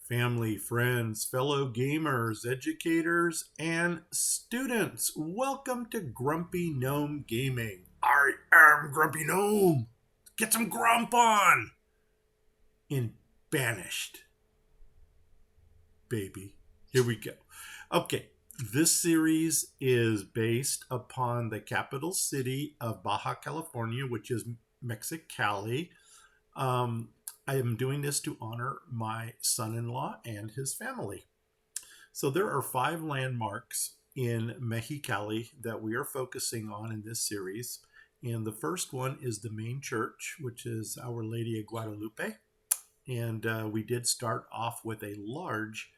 family, friends, fellow gamers, educators, and students. Welcome to Grumpy Gnome Gaming. I am Grumpy Gnome. Get some grump on! In Banished. Baby. Here we go. Okay, this series is based upon the capital city of Baja California, which is Mexicali. I am doing this to honor my son-in-law and his family. So there are 5 landmarks in Mexicali that we are focusing on in this series. And the first one is the main church, which is Our Lady of Guadalupe. And we did start off with a large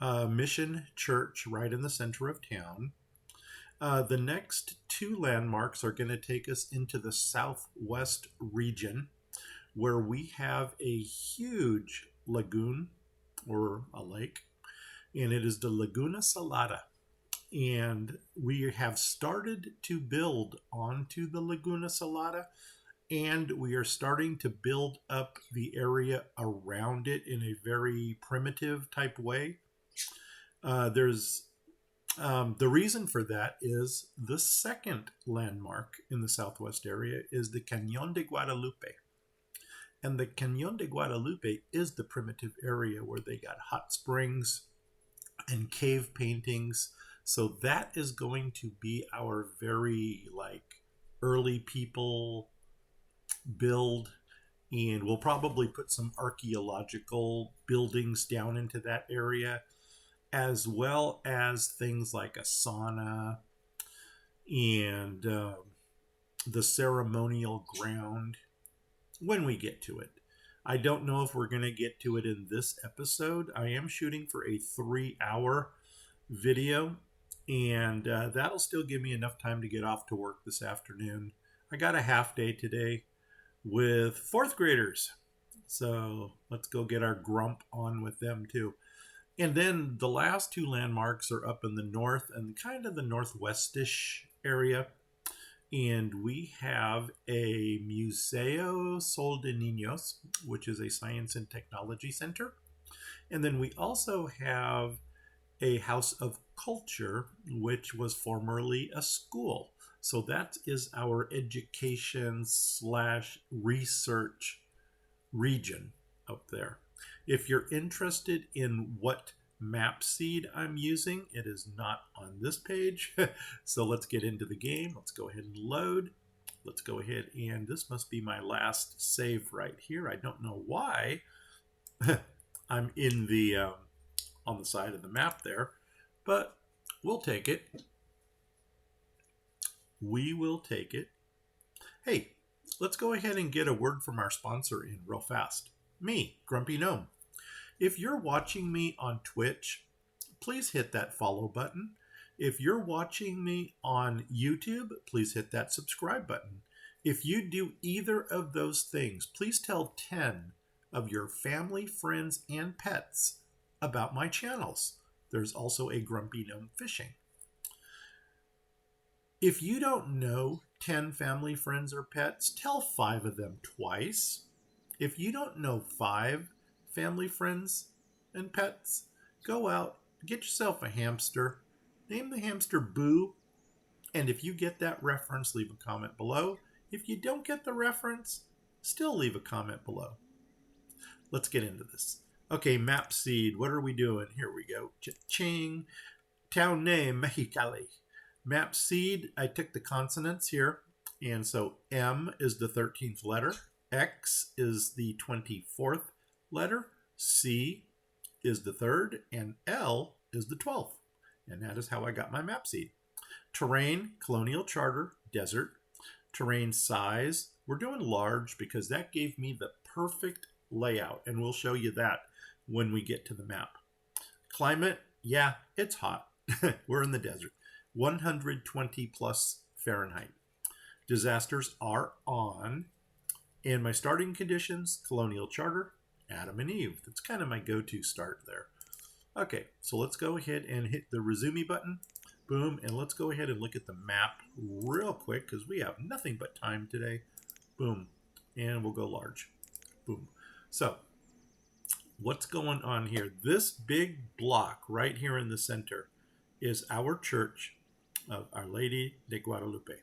mission church right in the center of town. The next 2 landmarks are going to take us into the southwest region, where we have a huge lagoon or a lake, and it is the Laguna Salada. And we have started to build onto the Laguna Salada, and we are starting to build up the area around it in a very primitive type way. The reason for that is the second landmark in the southwest area is the Cañón de Guadalupe. And the Cañón de Guadalupe is the primitive area where they got hot springs and cave paintings. So that is going to be our very early people build. And we'll probably put some archaeological buildings down into that area, as well as things like a sauna and the ceremonial ground when we get to it. I don't know if we're going to get to it in this episode. I am shooting for a 3-hour video, and that'll still give me enough time to get off to work this afternoon. I got a half day today with 4th graders, so let's go get our grump on with them too. And then the last 2 landmarks are up in the north and kind of the northwestish area. And we have a Museo Sol de Niños, which is a science and technology center. And then we also have a House of Culture, which was formerly a school. So that is our education/research region up there. If you're interested in what map seed I'm using, it is not on this page. So let's get into the game. Let's go ahead and load. Let's go ahead, and this must be my last save right here. I don't know why I'm in the on the side of the map there, but we'll take it. We will take it. Hey, let's go ahead and get a word from our sponsor in real fast. Me, Grumpy Gnome. If you're watching me on Twitch, please hit that follow button. If you're watching me on YouTube, please hit that subscribe button. If you do either of those things, please tell 10 of your family, friends, and pets about my channels. There's also a Grumpy Gnome Fishing. If you don't know 10 family, friends, or pets, tell 5 of them twice. If you don't know 5 family, friends, and pets, go out, get yourself a hamster, name the hamster Boo, and if you get that reference, leave a comment below. If you don't get the reference, still leave a comment below. Let's get into this. Okay, map seed, what are we doing? Here we go. Cha-ching. Town name, Mexicali. Map seed, I took the consonants here, and so M is the 13th letter, X is the 24th letter, C is the 3rd, and L is the 12th. And that is how I got my map seed. Terrain, colonial charter, desert. Terrain size, we're doing large because that gave me the perfect layout, and we'll show you that when we get to the map. Climate, yeah, it's hot. We're in the desert. 120 plus Fahrenheit. Disasters are on. And my starting conditions, colonial charter, Adam and Eve. That's kind of my go-to start there. Okay, so let's go ahead and hit the resume button. Boom, and let's go ahead and look at the map real quick because we have nothing but time today. Boom, and we'll go large. Boom. So What's going on here? This big block right here in the center is our church of Our Lady de Guadalupe.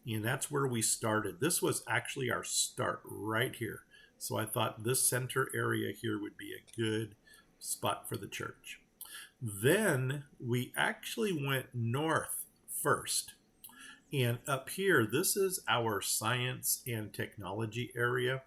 And that's where we started. This was actually our start right here. So I thought this center area here would be a good spot for the church. Then we actually went north first. And up here, this is our science and technology area.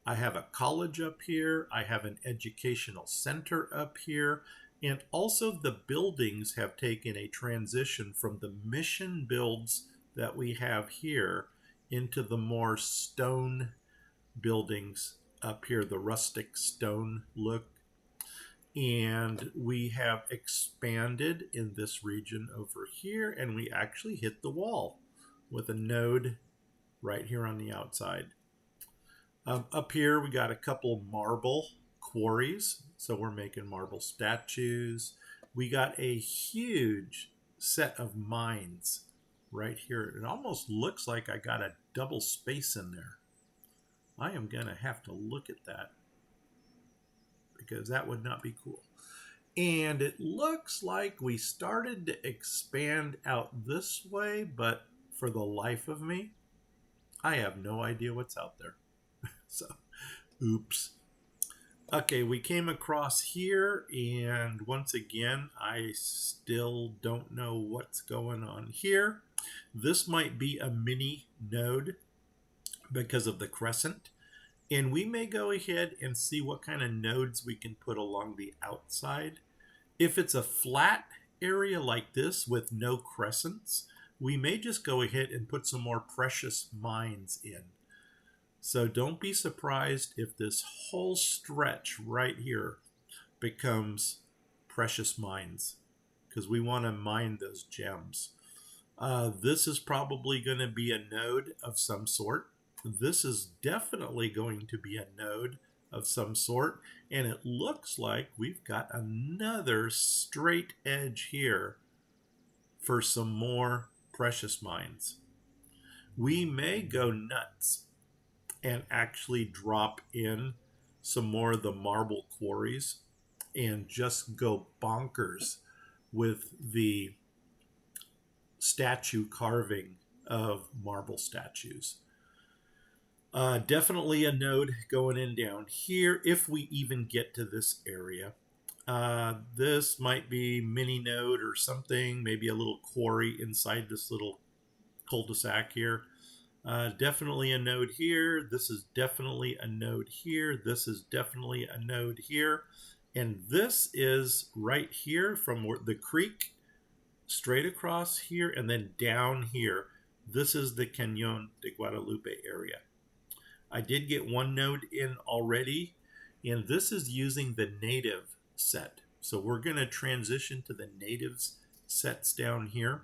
I have a college up here. I have an educational center up here. And also the buildings have taken a transition from the mission builds that we have here into the more stone buildings up here, the rustic stone look. And we have expanded in this region over here, and we actually hit the wall with a node right here on the outside. Up here, we got a couple marble quarries. So we're making marble statues. We got a huge set of mines right here. It almost looks like I got a double space in there. I am going to have to look at that because that would not be cool. And it looks like we started to expand out this way, but for the life of me, I have no idea what's out there. So, oops. Okay, we came across here, and once again, I still don't know what's going on here. This might be a mini node because of the crescent, and we may go ahead and see what kind of nodes we can put along the outside. If it's a flat area like this with no crescents, we may just go ahead and put some more precious mines in. So don't be surprised if this whole stretch right here becomes precious mines, because we want to mine those gems. This is probably going to be a node of some sort. This is definitely going to be a node of some sort. And it looks like we've got another straight edge here for some more precious mines. We may go nuts and actually drop in some more of the marble quarries and just go bonkers with the statue carving of marble statues. Definitely a node going in down here if we even get to this area. This might be mini node or something, maybe a little quarry inside this little cul-de-sac here. Definitely a node here. This is definitely a node here. This is definitely a node here. And this is right here from the creek straight across here and then down here. This is the Cañón de Guadalupe area. I did get one node in already, and this is using the native set. So we're going to transition to the natives sets down here.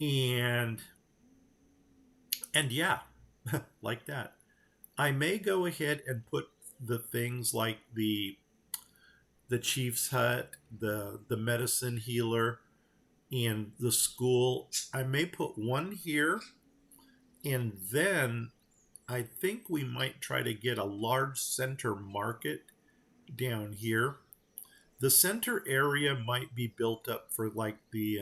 And yeah, like that. I may go ahead and put the things like the chief's hut, the medicine healer, and the school. I may put one here, and then I think we might try to get a large center market down here. The center area might be built up for like the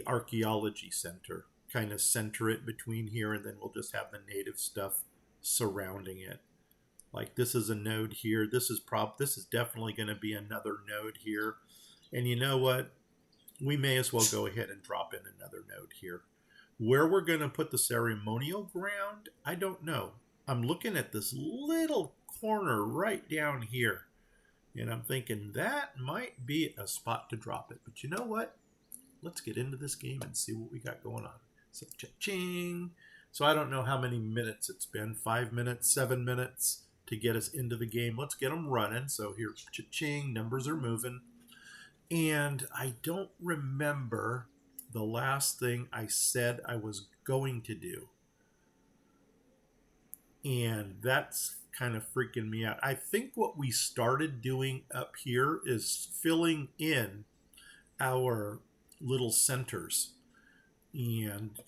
archaeology center. Kind of center it between here, and then we'll just have the native stuff surrounding it. Like this is a node here. This is definitely going to be another node here. And you know what? We may as well go ahead and drop in another node here. Where we're going to put the ceremonial ground, I don't know. I'm looking at this little corner right down here, and I'm thinking that might be a spot to drop it. But you know what? Let's get into this game and see what we got going on. So, cha-ching. So I don't know how many minutes it's been, 5 minutes, 7 minutes to get us into the game. Let's get them running. So here, cha-ching, numbers are moving. And I don't remember the last thing I said I was going to do. And that's kind of freaking me out. I think what we started doing up here is filling in our little centers. And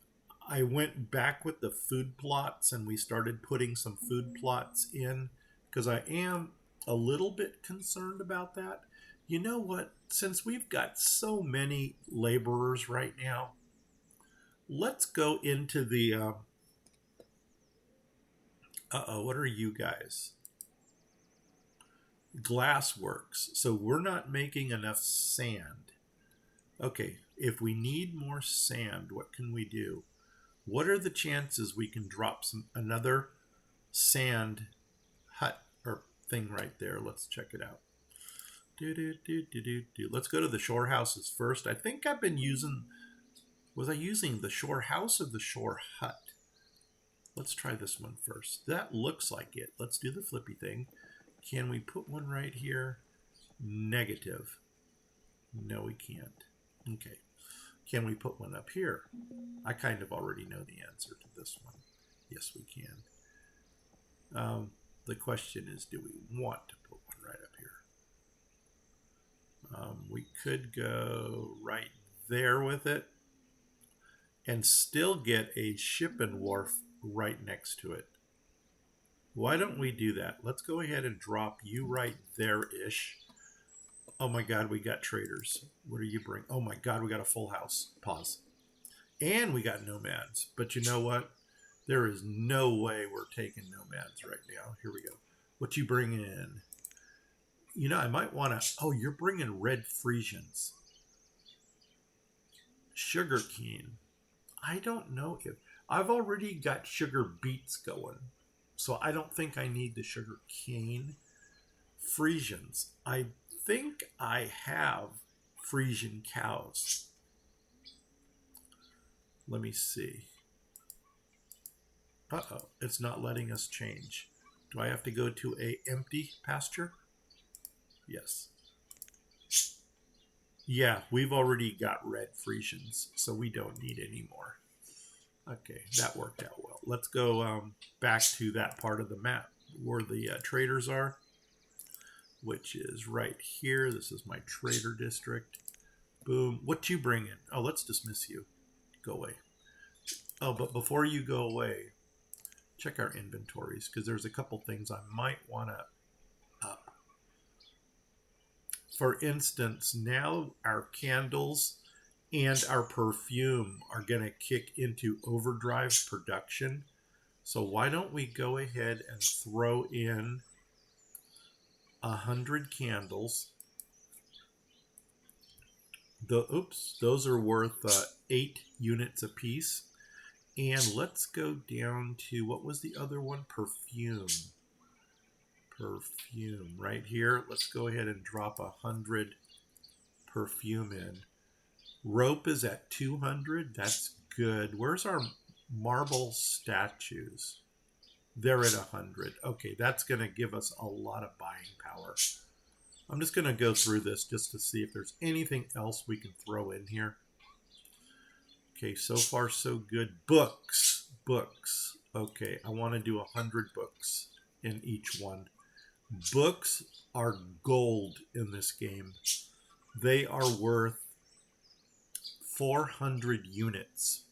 I went back with the food plots and we started putting some food plots in because I am a little bit concerned about that. You know what? Since we've got so many laborers right now, let's go into the. What are you guys? Glassworks. So we're not making enough sand. Okay, if we need more sand, what can we do? What are the chances we can drop another sand hut or thing right there? Let's check it out. Let's go to the shore houses first. I think I've been using, was I using the shore house or the shore hut? Let's try this one first. That looks like it. Let's do the flippy thing. Can we put one right here? Negative. No, we can't. Okay. Can we put one up here? I kind of already know the answer to this one. Yes, we can. The question is, do we want to put one right up here? We could go right there with it and still get a shipping wharf right next to it. Why don't we do that? Let's go ahead and drop you right there-ish. Oh my God, we got traders. What do you bring? Oh my God, we got a full house. Pause. And we got nomads. But you know what? There is no way we're taking nomads right now. Here we go. What you bring in? You know, I might want to... Oh, you're bringing red Frisians. Sugar cane. I don't know if... I've already got sugar beets going. So I don't think I need the sugar cane. Frisians. I think I have Frisian cows. Let me see. Uh-oh, it's not letting us change. Do I have to go to a empty pasture? Yes. Yeah, we've already got red Frisians, so we don't need any more. Okay, that worked out well. Let's go back to that part of the map where the traders are, which is right here. This is my trader district. Boom. What you bring in? Oh, let's dismiss you. Go away. Oh, but before you go away, check our inventories because there's a couple things I might want to up. For instance, now our candles and our perfume are going to kick into overdrive production. So why don't we go ahead and throw in 100 candles. Those are worth 8 units a piece. And let's go down to, what was the other one? Perfume. Perfume right here. Let's go ahead and drop 100 perfume in. Rope is at 200. That's good. Where's our marble statues? They're at 100. Okay, that's going to give us a lot of buying power. I'm just going to go through this just to see if there's anything else we can throw in here. Okay, so far so good. Books. Books. Okay, I want to do 100 books in each one. Books are gold in this game. They are worth 400 units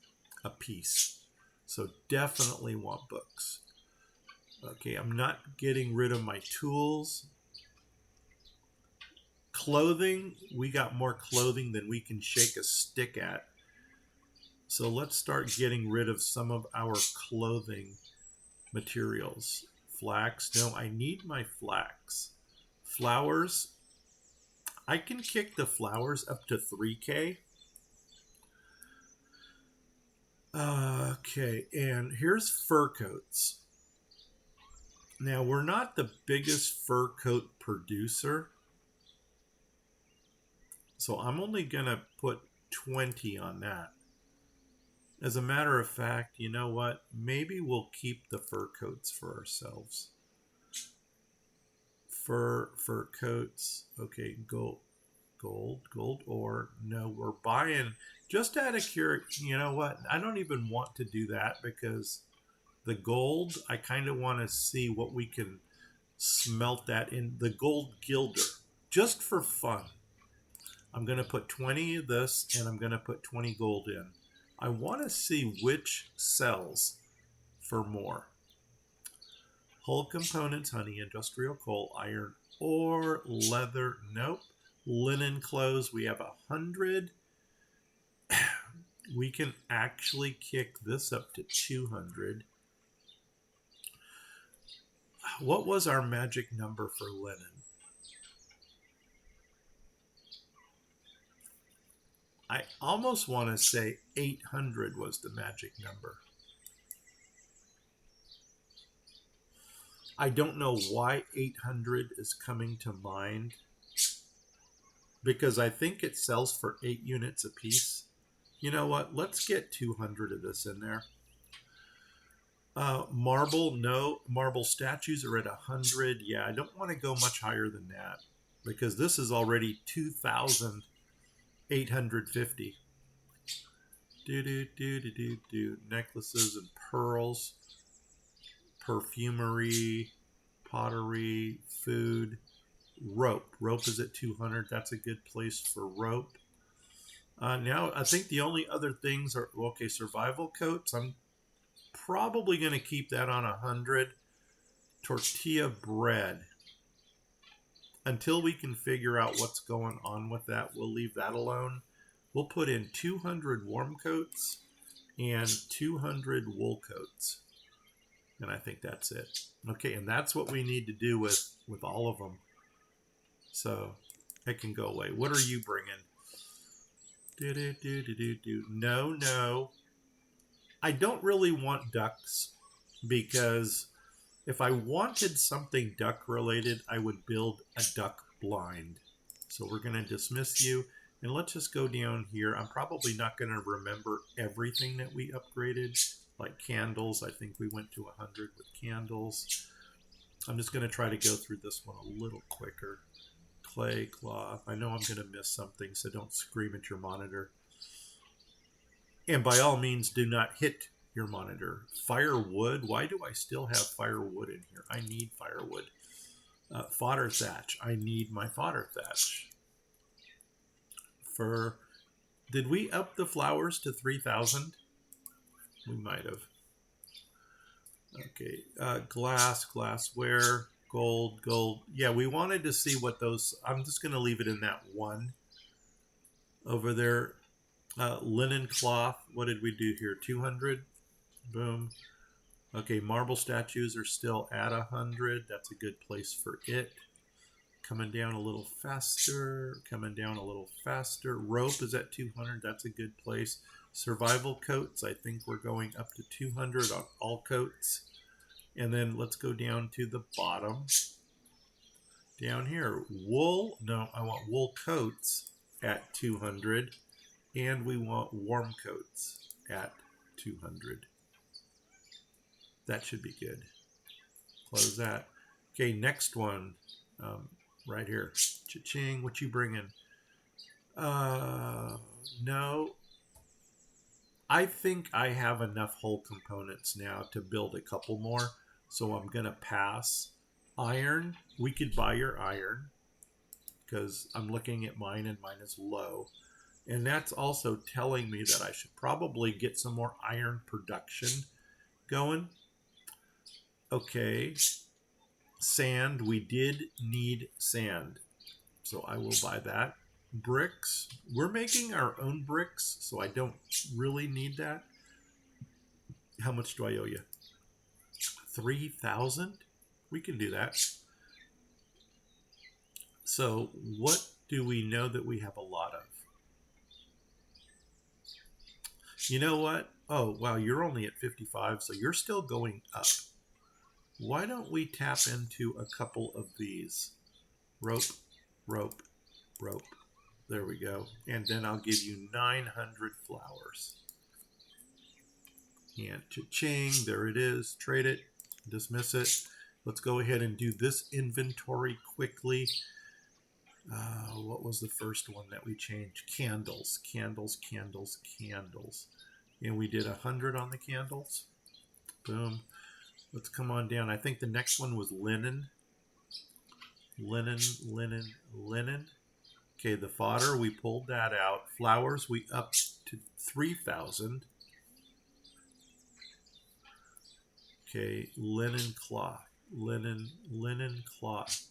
a piece. So definitely want books. Okay, I'm not getting rid of my tools. Clothing, we got more clothing than we can shake a stick at. So let's start getting rid of some of our clothing materials. Flax, no, I need my flax. Flowers, I can kick the flowers up to 3K. Okay, and here's fur coats. Now, we're not the biggest fur coat producer, so I'm only going to put 20 on that. As a matter of fact, you know what? Maybe we'll keep the fur coats for ourselves. Fur coats. Okay, gold ore. No, we're buying just out of curiosity. You know what? I don't even want to do that because the gold, I kind of want to see what we can smelt that in. The gold gilder, just for fun. I'm going to put 20 of this and I'm going to put 20 gold in. I want to see which sells for more. Whole components, honey, industrial coal, iron, or leather. Nope. Linen clothes, we have 100. We can actually kick this up to 200. What was our magic number for linen? I almost want to say 800 was the magic number. I don't know why 800 is coming to mind, because I think it sells for 8 units a piece. You know what? Let's get 200 of this in there. Marble, no. Marble statues are at 100. Yeah, I don't want to go much higher than that, because this is already 2,850. Necklaces and pearls, perfumery, pottery, food, rope. Rope is at 200. That's a good place for rope. Now, I think the only other things are, okay, survival coats. I'm probably going to keep that on 100. Tortilla bread. Until we can figure out what's going on with that, we'll leave that alone. We'll put in 200 warm coats and 200 wool coats. And I think that's it. Okay, and that's what we need to do with all of them. So it can go away. What are you bringing? No. I don't really want ducks, because if I wanted something duck related, I would build a duck blind. So we're going to dismiss you. And let's just go down here. I'm probably not going to remember everything that we upgraded. Like candles, I think we went to 100 with candles. I'm just going to try to go through this one a little quicker. Clay, cloth. I know I'm going to miss something, so don't scream at your monitor. And by all means, do not hit your monitor. Firewood. Why do I still have firewood in here? I need firewood. Fodder thatch. I need my fodder thatch. Did we up the flowers to 3,000? We might have. Okay. Glassware. Gold. Yeah, we wanted to see what those... I'm just going to leave it in that one over there. Linen cloth. What did we do here? 200. Boom. Okay, marble statues are still at 100. That's a good place for it. Coming down a little faster. Rope is at 200. That's a good place. Survival coats. I think we're going up to 200 on all coats. And then let's go down to the bottom. Down here, wool. No, I want wool coats at 200. And we want warm coats at 200. That should be good. Close that. Okay, next one. Right here. Cha-ching, what you bringing? No. I think I have enough whole components now to build a couple more. So I'm going to pass. Iron. We could buy your iron, because I'm looking at mine and mine is low. And that's also telling me that I should probably get some more iron production going. Okay. Sand. We did need sand, so I will buy that. Bricks. We're making our own bricks, so I don't really need that. How much do I owe you? 3,000? We can do that. So what do we know that we have a lot of? You know what? Oh, wow, you're only at 55, so you're still going up. Why don't we tap into a couple of these? Rope. There we go. And then I'll give you 900 flowers. And cha-ching, there it is. Trade it. Dismiss it. Let's go ahead and do this inventory quickly. What was the first one that we changed? Candles. And we did 100 on the candles. Boom. Let's come on down. I think the next one was linen. Okay, the fodder, we pulled that out. Flowers, we upped to 3,000. Okay, linen cloth. Linen cloth.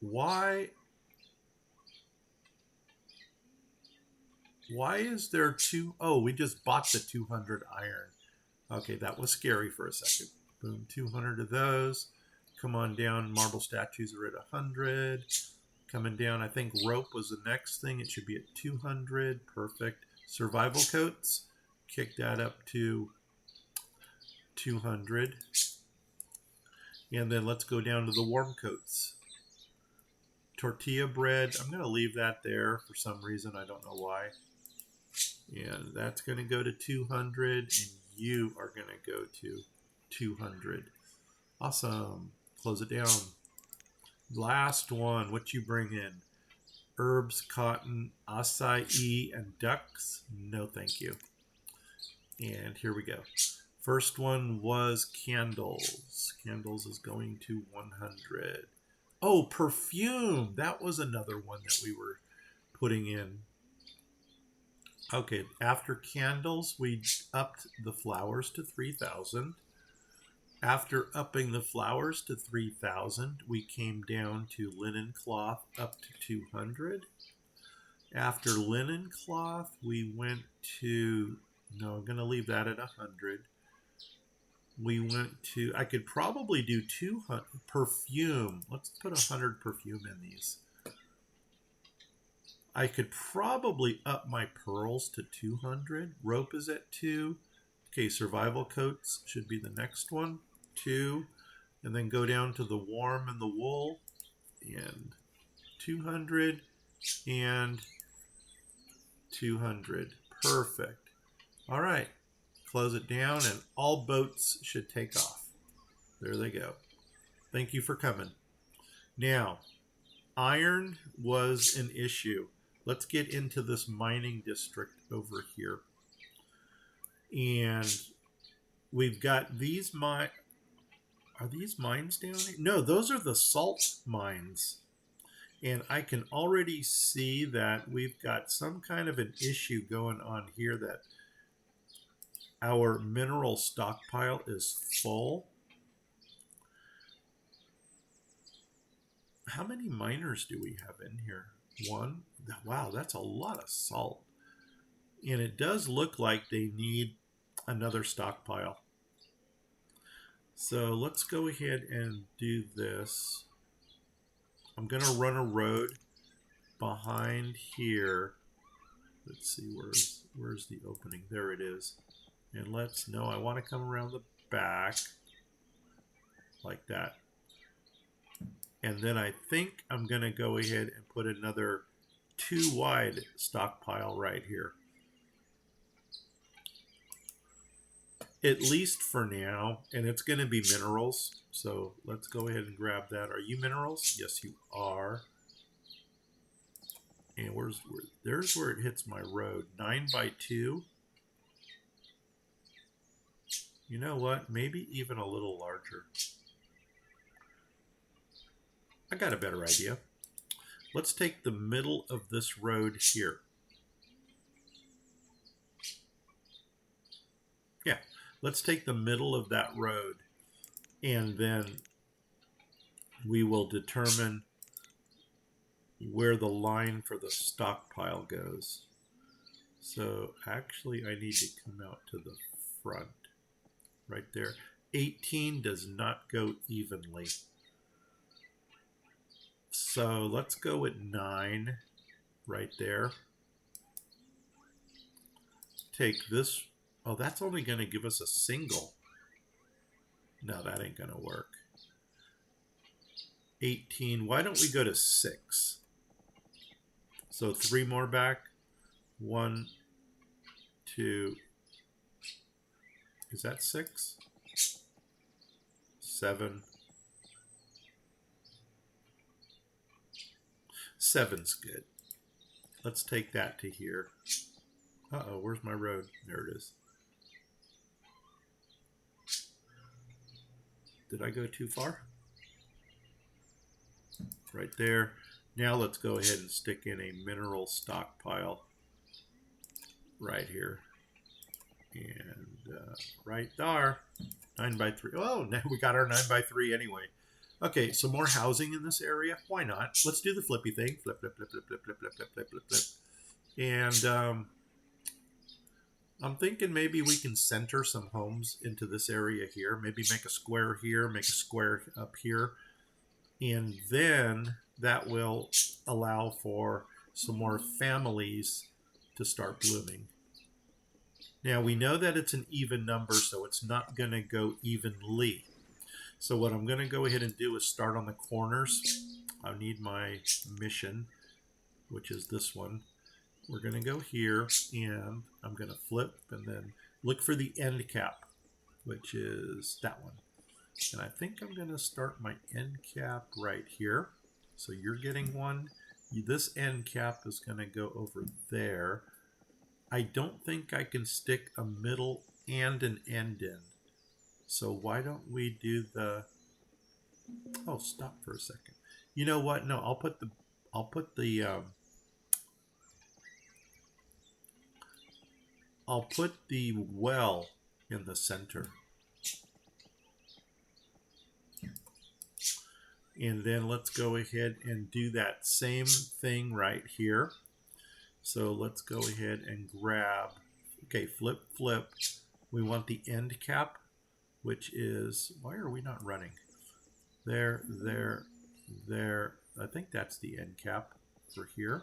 Why is there two? Oh, we just bought the 200 iron. Okay, that was scary for a second. Boom, 200 of those. Come on down. Marble statues are at 100. Coming down, I think rope was the next thing. It should be at 200. Perfect. Survival coats. Kick that up to 200. And then let's go down to the warm coats. Tortilla bread. I'm going to leave that there for some reason. I don't know why. And that's going to go to 200. And you are going to go to 200. Awesome. Close it down. Last one. What you bring in? Herbs, cotton, acai, and ducks. No, thank you. And here we go. First one was candles. Candles is going to 100. Oh, perfume. That was another one that we were putting in. Okay, after candles, we upped the flowers to 3,000. After upping the flowers to 3,000, we came down to linen cloth up to 200. After linen cloth, we went to, no, I'm going to leave that at 100. We went to, I could probably do 200 perfume. Let's put 100 perfume in these. I could probably up my pearls to 200. Rope is at 2. Okay, survival coats should be the next one. 2. And then go down to the warm and the wool. And 200 and 200. Perfect. All right. Close it down and all boats should take off. There they go. Thank you for coming. Now, iron was an issue. Let's get into this mining district over here. And we've got these mines. Are these mines down here? No, those are the salt mines. And I can already see that we've got some kind of an issue going on here, that our mineral stockpile is full. How many miners do we have in here? 1. Wow, that's a lot of salt. And it does look like they need another stockpile. So let's go ahead and do this. I'm going to run a road behind here. Let's see, where's the opening? There it is. And I want to come around the back like that. And then I think I'm going to go ahead and put another 2 wide stockpile right here. At least for now. And it's going to be minerals. So let's go ahead and grab that. Are you minerals? Yes, you are. And there's where it hits my road. 9 by 2. You know what? Maybe even a little larger. I got a better idea. Let's take the middle of this road here. Yeah, let's take the middle of that road, and then we will determine where the line for the stockpile goes. So actually I need to come out to the front right there. 18 does not go evenly. So let's go at 9 right there. Take this. Oh, that's only going to give us a single. No, that ain't going to work. 18. Why don't we go to 6? So 3 more back. 1, 2. Is that 6? 7. 7's good. Let's take that to here. Uh-oh, where's my road? There it is. Did I go too far? Right there. Now let's go ahead and stick in a mineral stockpile right here. And right there, 9 by 3. Oh, now we got our 9 by 3 anyway. Okay, so more housing in this area. Why not? Let's do the flippy thing. Flip, flip, flip, flip, flip, flip, flip, flip, flip, flip, flip. And I'm thinking maybe we can center some homes into this area here. Maybe make a square here, make a square up here. And then that will allow for some more families to start blooming. Now we know that it's an even number, so it's not going to go evenly. So what I'm going to go ahead and do is start on the corners. I need my mission, which is this one. We're going to go here, and I'm going to flip and then look for the end cap, which is that one. And I think I'm going to start my end cap right here. So you're getting one. This end cap is going to go over there. I don't think I can stick a middle and an end in. So why don't we do the... Oh, stop for a second. You know what? No, I'll put the well in the center. And then let's go ahead and do that same thing right here. So let's go ahead and grab, okay, flip, flip. We want the end cap, which is, why are we not running? There, there, there. I think that's the end cap for here.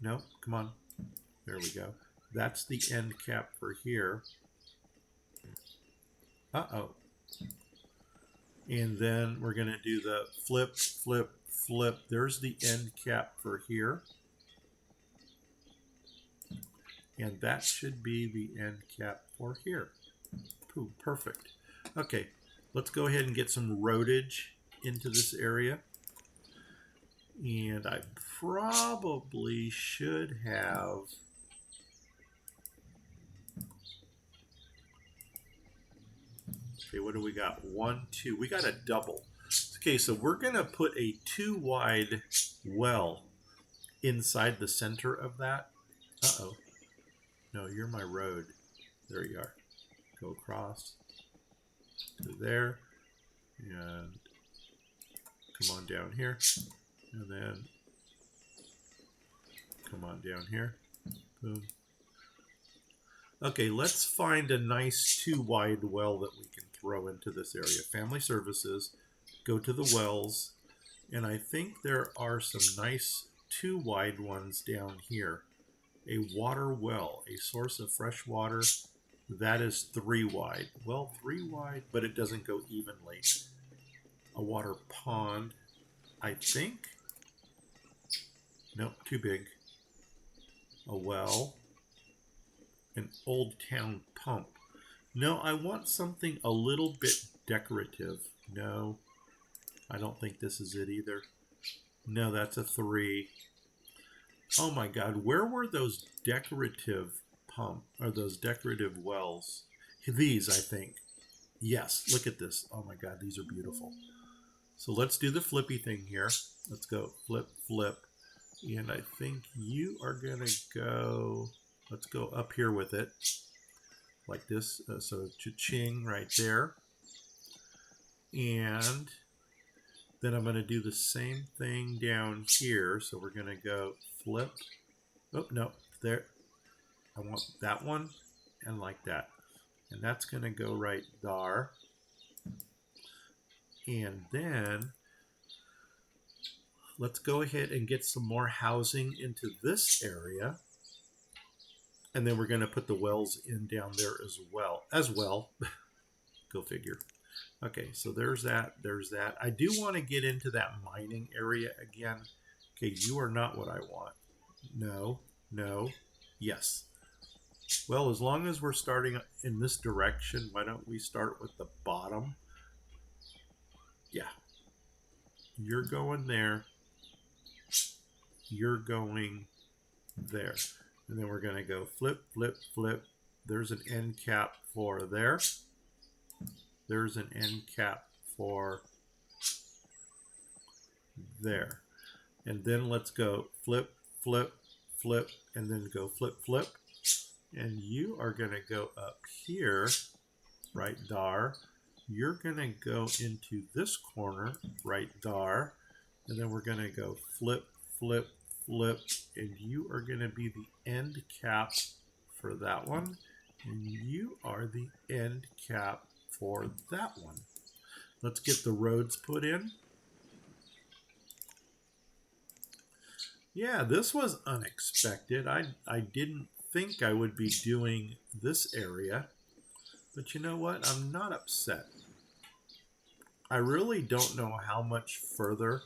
No, come on. There we go. That's the end cap for here. Uh-oh. And then we're going to do the flip, flip, flip. There's the end cap for here. And that should be the end cap for here. Ooh, perfect. Okay, let's go ahead and get some roadage into this area. And I probably should have... Okay, what do we got? 1, 2. We got a double. Okay, so we're going to put a 2 wide well inside the center of that. Uh-oh. No, you're my road. There you are. Go across to there. And come on down here. And then come on down here. Boom. Okay, let's find a nice 2 wide well that we can throw into this area. Family services, go to the wells, and I think there are some nice 2 wide ones down here. A water well, a source of fresh water, that is 3 wide. Well, 3 wide, but it doesn't go evenly. A water pond, I think. Nope, too big. A well. An old town pump. No, I want something a little bit decorative. No, I don't think this is it either. No, that's a 3. Oh my God, where were those decorative those decorative wells? These, I think. Yes, look at this. Oh my God, these are beautiful. So let's do the flippy thing here. Let's go flip, flip. And I think you are going to go... Let's go up here with it, like this. So cha-ching right there. And then I'm going to do the same thing down here. So we're going to go flip. Oh, no, there. I want that one and like that. And that's going to go right there. And then let's go ahead and get some more housing into this area. And then we're going to put the wells in down there as well. Go figure. Okay, so there's that. There's that. I do want to get into that mining area again. Okay, you are not what I want. No, no, yes. Well, as long as we're starting in this direction, why don't we start with the bottom? Yeah. You're going there. You're going there. And then we're going to go flip, flip, flip. There's an end cap for there. There's an end cap for there. And then let's go flip, flip, flip, and then go flip, flip. And you are going to go up here, right there. You're going to go into this corner, right there. And then we're going to go flip, flip, flip. And you are going to be the end cap for that one. And you are the end cap for that one. Let's get the roads put in. Yeah, this was unexpected. I didn't think I would be doing this area. But you know what? I'm not upset. I really don't know how much further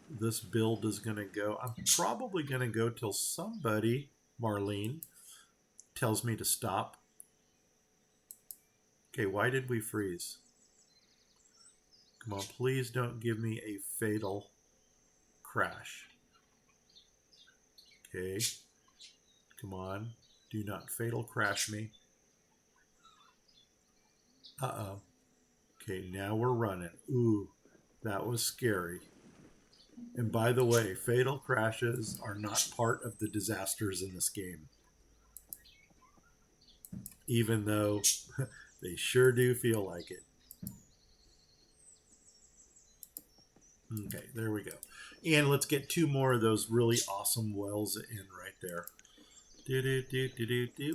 this build is going to go. I'm probably going to go till somebody, Marlene, tells me to stop. Okay, why did we freeze? Come on, please don't give me a fatal crash. Okay, come on. Do not fatal crash me. Uh-oh. Okay, now we're running. Ooh, that was scary. And by the way, fatal crashes are not part of the disasters in this game. Even though they sure do feel like it. Okay, there we go. And let's get 2 more of those really awesome wells in right there.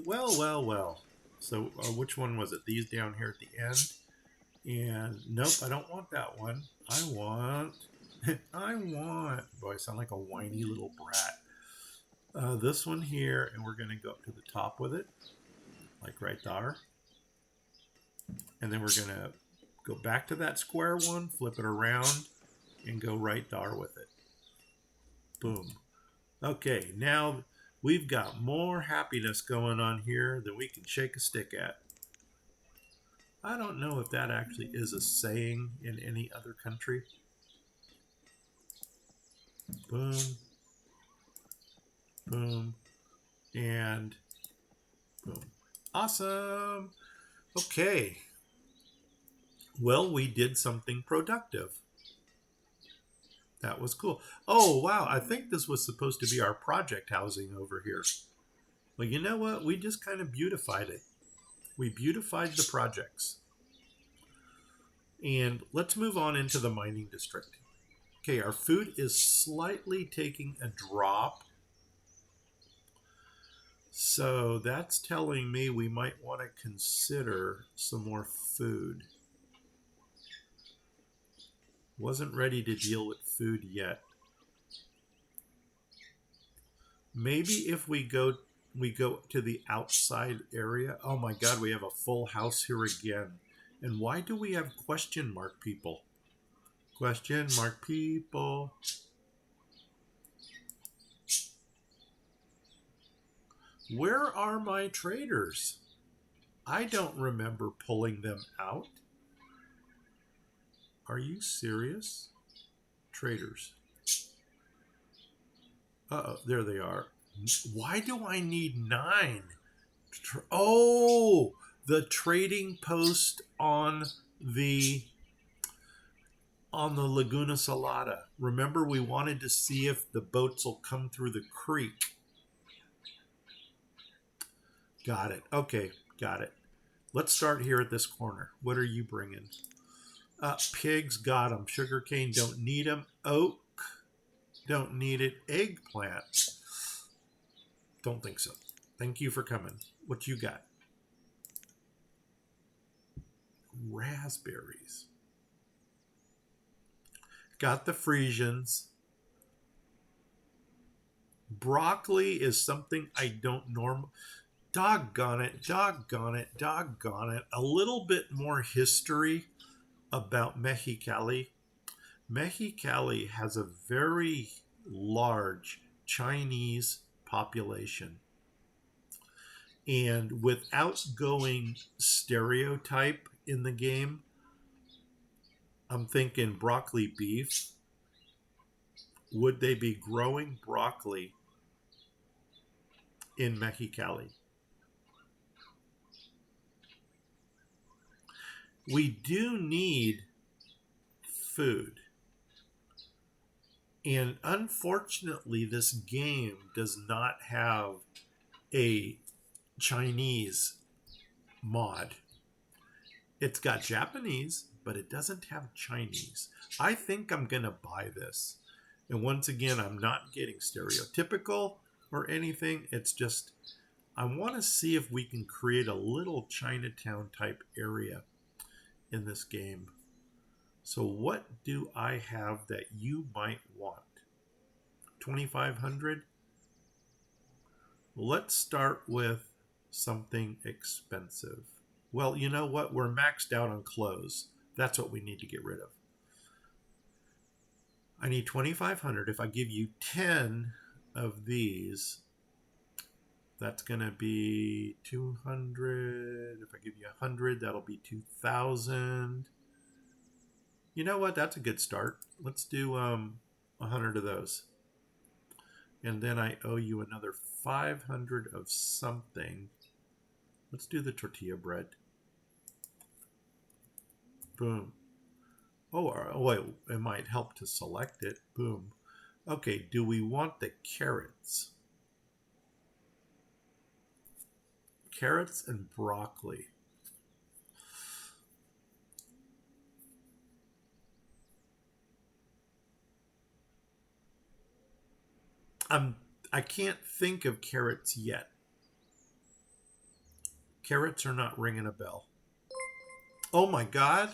Well, well, well. So which one was it? These down here at the end? And nope, I don't want that one. I want... Boy, I sound like a whiny little brat. This one here, and we're going to go up to the top with it. Like right there. And then we're going to go back to that square one, flip it around, and go right there with it. Boom. Okay, now we've got more happiness going on here than we can shake a stick at. I don't know if that actually is a saying in any other country. Boom. Boom. And boom. Awesome. Okay. Well, we did something productive. That was cool. Oh, wow. I think this was supposed to be our project housing over here. Well, you know what? We just kind of beautified it. We beautified the projects. And let's move on into the mining district. Okay, our food is slightly taking a drop. So that's telling me we might want to consider some more food. Wasn't ready to deal with food yet. Maybe if we go to the outside area. Oh my God, we have a full house here again. And why do we have question mark people? Question mark people. Where are my traders? I don't remember pulling them out. Are you serious? Traders. Uh-oh, there they are. Why do I need 9? Oh, the trading post on the Laguna Salada. Remember, we wanted to see if the boats will come through the creek. Got it. Okay, got it. Let's start here at this corner. What are you bringing? Pigs, got them. Sugarcane, don't need them. Oak, don't need it. Eggplant, don't think so. Thank you for coming. What you got? Raspberries. Got the Frisians. Broccoli is something I don't normally... Doggone it, doggone it, doggone it. A little bit more history about Mexicali. Mexicali has a very large Chinese population. And without going stereotype in the game, I'm thinking broccoli beef. Would they be growing broccoli in Mexicali? We do need food. And unfortunately, this game does not have a Chinese mod. It's got Japanese, but it doesn't have Chinese. I think I'm going to buy this. And once again, I'm not getting stereotypical or anything. It's just, I want to see if we can create a little Chinatown type area in this game. So what do I have that you might want? 2,500? Let's start with something expensive. Well, you know what? We're maxed out on clothes. That's what we need to get rid of. I need 2,500. If I give you 10 of these, that's going to be 200. If I give you 100, that'll be 2,000. You know what? That's a good start. Let's do 100 of those. And then I owe you another 500 of something. Let's do the tortilla bread. Boom. Oh, wait, it might help to select it. Boom. Okay, do we want the carrots? Carrots and broccoli. I can't think of carrots yet. Carrots are not ringing a bell. Oh my God,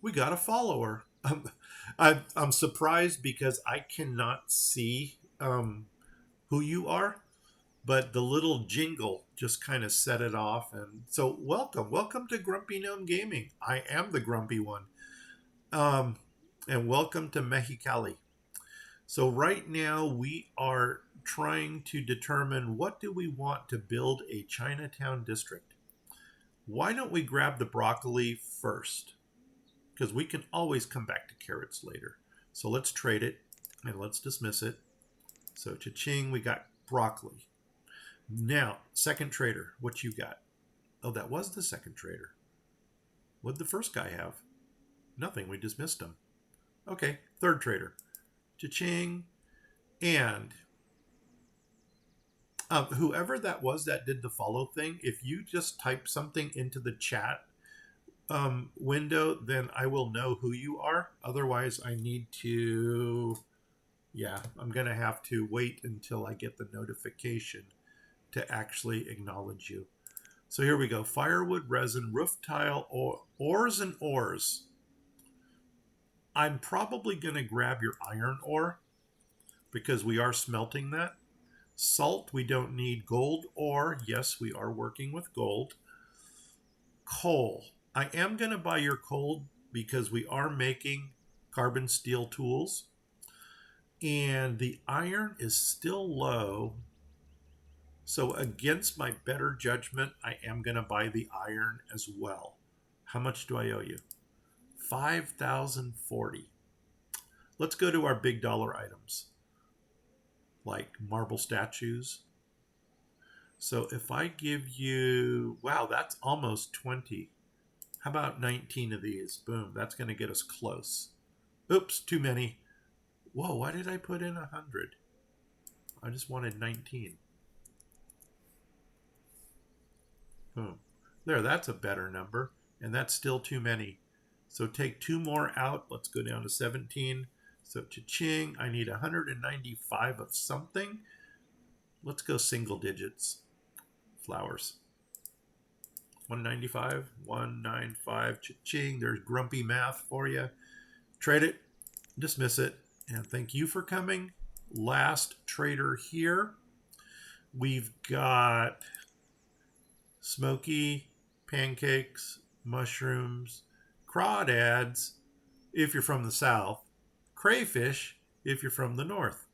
we got a follower. I'm surprised because I cannot see who you are, but the little jingle just kind of set it off. And so welcome to Grumpy Gnome Gaming. I am the grumpy one. And welcome to Mexicali. So right now we are trying to determine what do we want to build a Chinatown district. Why don't we grab the broccoli first? Because we can always come back to carrots later. So let's trade it and let's dismiss it. So cha-ching, we got broccoli. Now, second trader, what you got? Oh, that was the second trader. What did the first guy have? Nothing, we dismissed him. Okay, third trader. Cha-ching. And whoever that was that did the follow thing, if you just type something into the chat window, then I will know who you are. Otherwise, I need to, I'm going to have to wait until I get the notification to actually acknowledge you. So here we go. Firewood, resin, roof tile, ores and ores. I'm probably going to grab your iron ore because we are smelting that. Salt, we don't need. Gold ore, yes, we are working with gold. Coal, I am going to buy your coal because we are making carbon steel tools. And the iron is still low. So against my better judgment, I am going to buy the iron as well. How much do I owe you? 5,040. Let's go to our big dollar items, like marble statues. So if I give you, wow, that's almost 20. How about 19 of these? Boom, that's going to get us close. Oops, too many. Whoa, why did I put in 100? I just wanted 19. Boom. There, that's a better number, and that's still too many. So take two more out. Let's go down to 17. So cha-ching, I need 195 of something. Let's go single digits. Flowers. 195, 195, cha-ching. There's grumpy math for you. Trade it, dismiss it, and thank you for coming. Last trader here. We've got smoky, pancakes, mushrooms, crawdads if you're from the south, crayfish if you're from the north,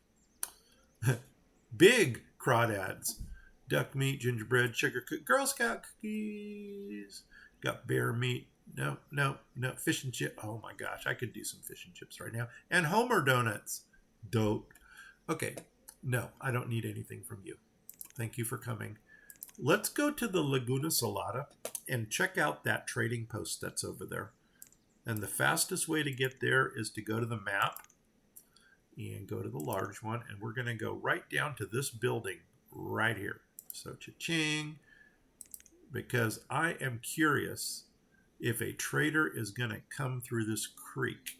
big crawdads, duck meat, gingerbread, sugar cookies, Girl Scout cookies, got bear meat, no, fish and chip. Oh my gosh, I could do some fish and chips right now. And Homer donuts, dope. Okay, no, I don't need anything from you. Thank you for coming. Let's go to the Laguna Salada and check out that trading post that's over there. And the fastest way to get there is to go to the map and go to the large one. And we're going to go right down to this building right here. So cha-ching. because I am curious if a trader is going to come through this creek.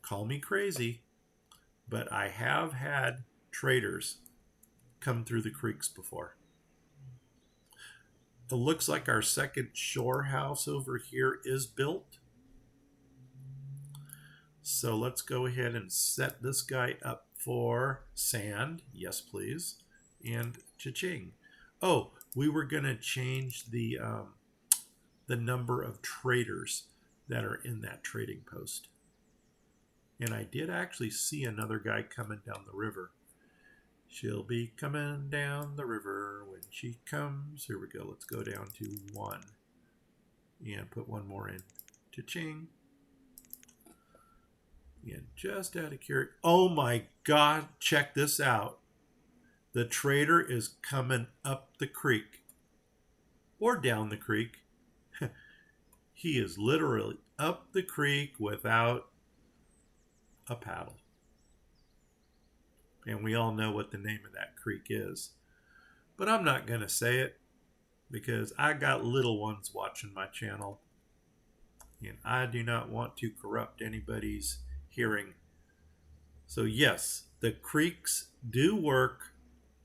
Call me crazy, but I have had traders come through the creeks before. It looks like our second shore house over here is built. So let's go ahead and set this guy up for sand. Yes, please. And cha-ching. Oh, we were going to change the number of traders that are in that trading post. And I did actually see another guy coming down the river. She'll be coming down the river when she comes. Here we go. Let's go down to 1. And put one more in. Cha-ching. And just out of curiosity. Oh my God, check this out. The trader is coming up the creek. Or down the creek. He is literally up the creek without a paddle. And we all know what the name of that creek is. But I'm not going to say it because I got little ones watching my channel. And I do not want to corrupt anybody's hearing. So yes, the creeks do work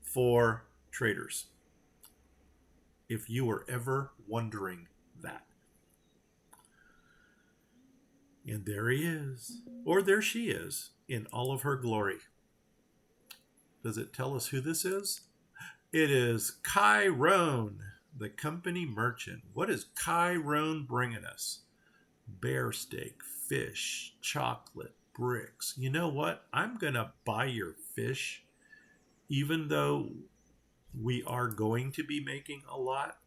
for traders. If you were ever wondering that. And there he is, or there she is, in all of her glory. Does it tell us who this is? It is Chiron, the company merchant. What is Chiron bringing us? Bear steak, fish, chocolate, bricks. You know what? I'm going to buy your fish, even though we are going to be making a lot.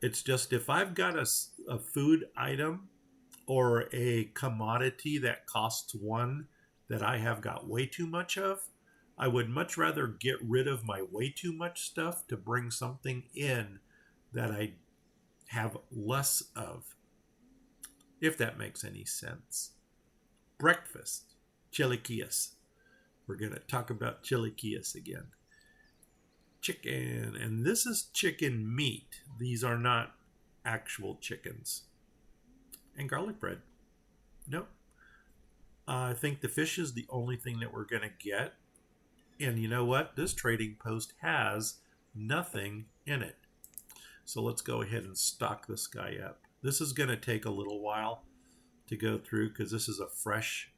It's just if I've got a food item or a commodity that costs 1 that I have got way too much of, I would much rather get rid of my way too much stuff to bring something in that I have less of, if that makes any sense. Breakfast, chilaquiles. We're going to talk about chilaquiles again. Chicken, and this is chicken meat. These are not actual chickens. And garlic bread. Nope. I think the fish is the only thing that we're going to get. And you know what? This trading post has nothing in it. So let's go ahead and stock this guy up. This is going to take a little while to go through because this is a fresh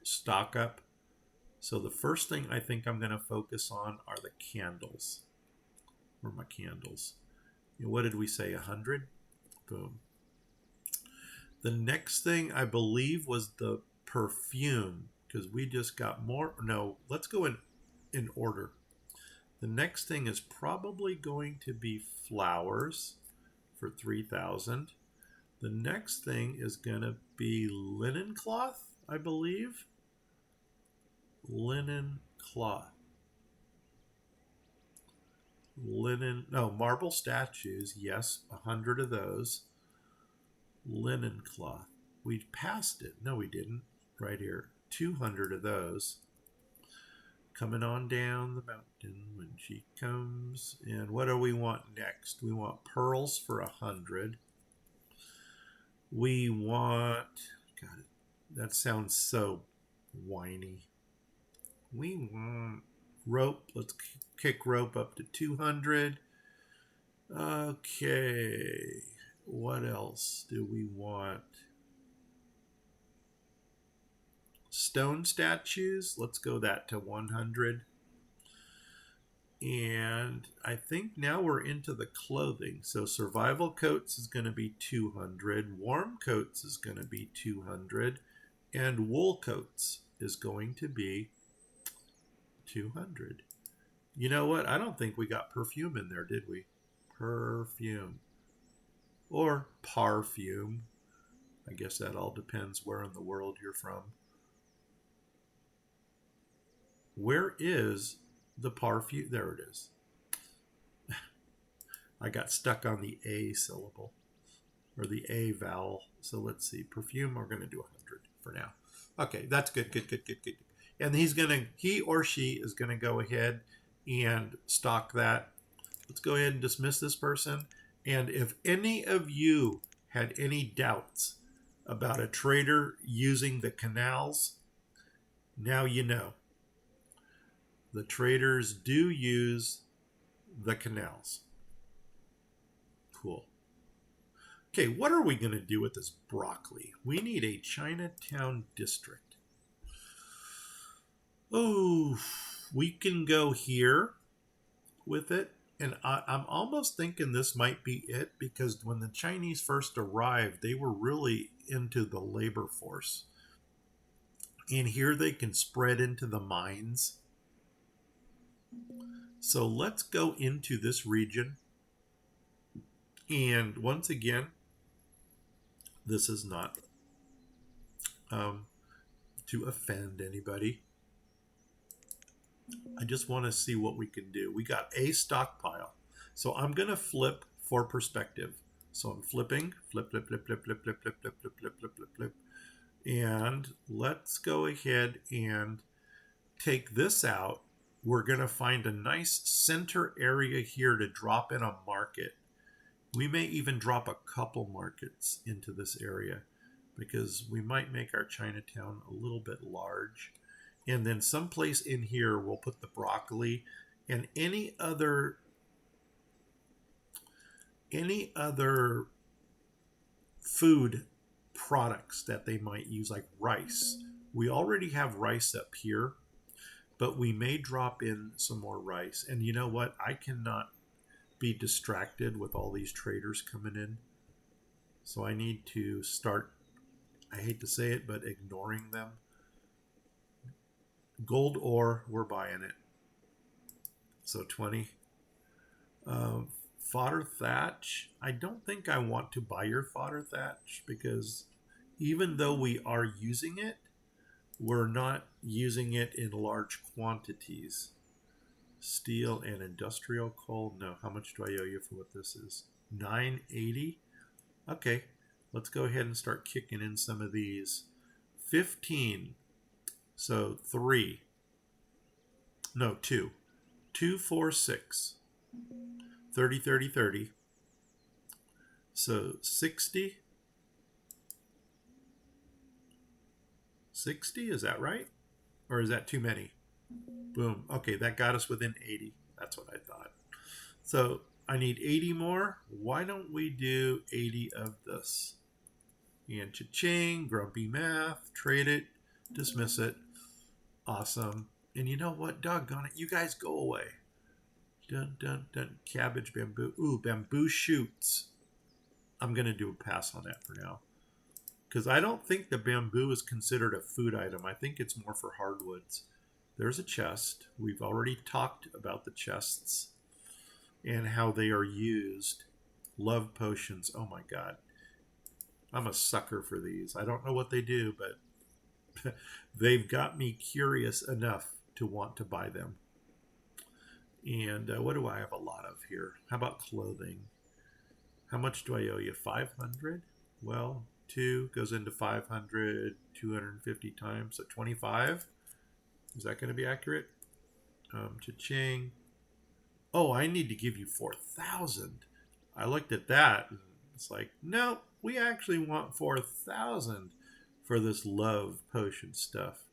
stock up. So the first thing I think I'm going to focus on are the candles. Where are my candles? What did we say? 100? Boom. The next thing I believe was the perfume, because we just got more. No, let's go in order. The next thing is probably going to be flowers for 3,000. The next thing is going to be linen cloth, I believe. Linen cloth. Marble statues. Yes, 100 of those. Linen cloth. We passed it. No, we didn't. Right here. 200 of those. Coming on down the mountain when she comes. And what do we want next? We want pearls for 100. We want... God, that sounds so whiny. We want rope. Let's kick rope up to 200. Okay. What else do we want? Stone statues. Let's go that to 100. And I think now we're into the clothing. So survival coats is going to be 200. Warm coats is going to be 200. And wool coats is going to be 200. You know what? I don't think we got perfume in there, did we? Perfume. Or parfume. I guess that all depends where in the world you're from. Where is the parfume? There it is. I got stuck on the A syllable. Or the A vowel. So let's see. Perfume, we're going to do 100 for now. Okay, that's good. And he or she is going to go ahead and stock that. Let's go ahead and dismiss this person. And if any of you had any doubts about a trader using the canals, now you know. The traders do use the canals. Cool. Okay, what are we going to do with this broccoli? We need a Chinatown district. Oh, we can go here with it. And I'm almost thinking this might be it, because when the Chinese first arrived, they were really into the labor force. And here they can spread into the mines. So let's go into this region. And once again, this is not to offend anybody. I just want to see what we can do. We got a stockpile. So I'm going to flip for perspective. So I'm flipping, flip, flip, flip, flip, flip, flip, flip, flip, flip, flip, flip, flip, flip. And let's go ahead and take this out. We're going to find a nice center area here to drop in a market. We may even drop a couple markets into this area, because we might make our Chinatown a little bit large. And then someplace in here, we'll put the broccoli and any other food products that they might use, like rice. We already have rice up here, but we may drop in some more rice. And you know what? I cannot be distracted with all these traders coming in. So I need to start, I hate to say it, but ignoring them. Gold ore, we're buying it. So 20. Fodder thatch. I don't think I want to buy your fodder thatch, because even though we are using it, we're not using it in large quantities. Steel and industrial coal. No, how much do I owe you for what this is? $9.80. Okay, let's go ahead and start kicking in some of these. 15. So 3. No, 2. 2, 4, 6. 30, 30, 30. So 60. 60, is that right? Or is that too many? Boom. Okay, that got us within 80. That's what I thought. So I need 80 more. Why don't we do 80 of this? And cha-ching, grumpy math, trade it, dismiss it. Awesome. And you know what? Doggone it. You guys go away. Dun, dun, dun. Cabbage, bamboo. Ooh, bamboo shoots. I'm going to do a pass on that for now, because I don't think the bamboo is considered a food item. I think it's more for hardwoods. There's a chest. We've already talked about the chests and how they are used. Love potions. Oh my God. I'm a sucker for these. I don't know what they do, but they've got me curious enough to want to buy them. And what do I have a lot of here? How about clothing? How much do I owe you? 500? Well, 2 goes into 500, 250 times, so 25. Is that going to be accurate? Cha-ching. Oh, I need to give you 4,000. I looked at that, and it's like, no, we actually want 4,000 for this love potion stuff.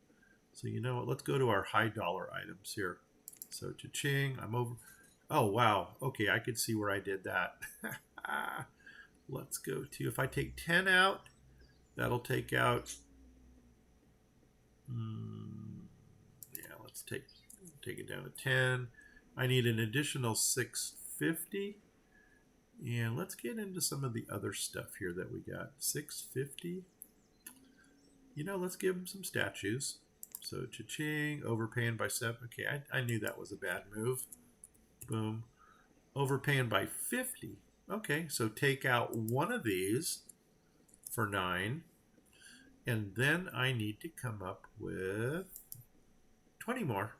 So you know what? Let's go to our high dollar items here. So cha-ching, I'm over. Oh, wow. Okay, I could see where I did that. Let's go to, if I take 10 out, that'll take out, yeah, let's take it down to 10. I need an additional 650. And let's get into some of the other stuff here that we got. 650. You know, let's give them some statues. So cha-ching, overpaying by 7. Okay, I knew that was a bad move. Boom. Overpaying by 50. Okay, so take out one of these for 9. And then I need to come up with 20 more.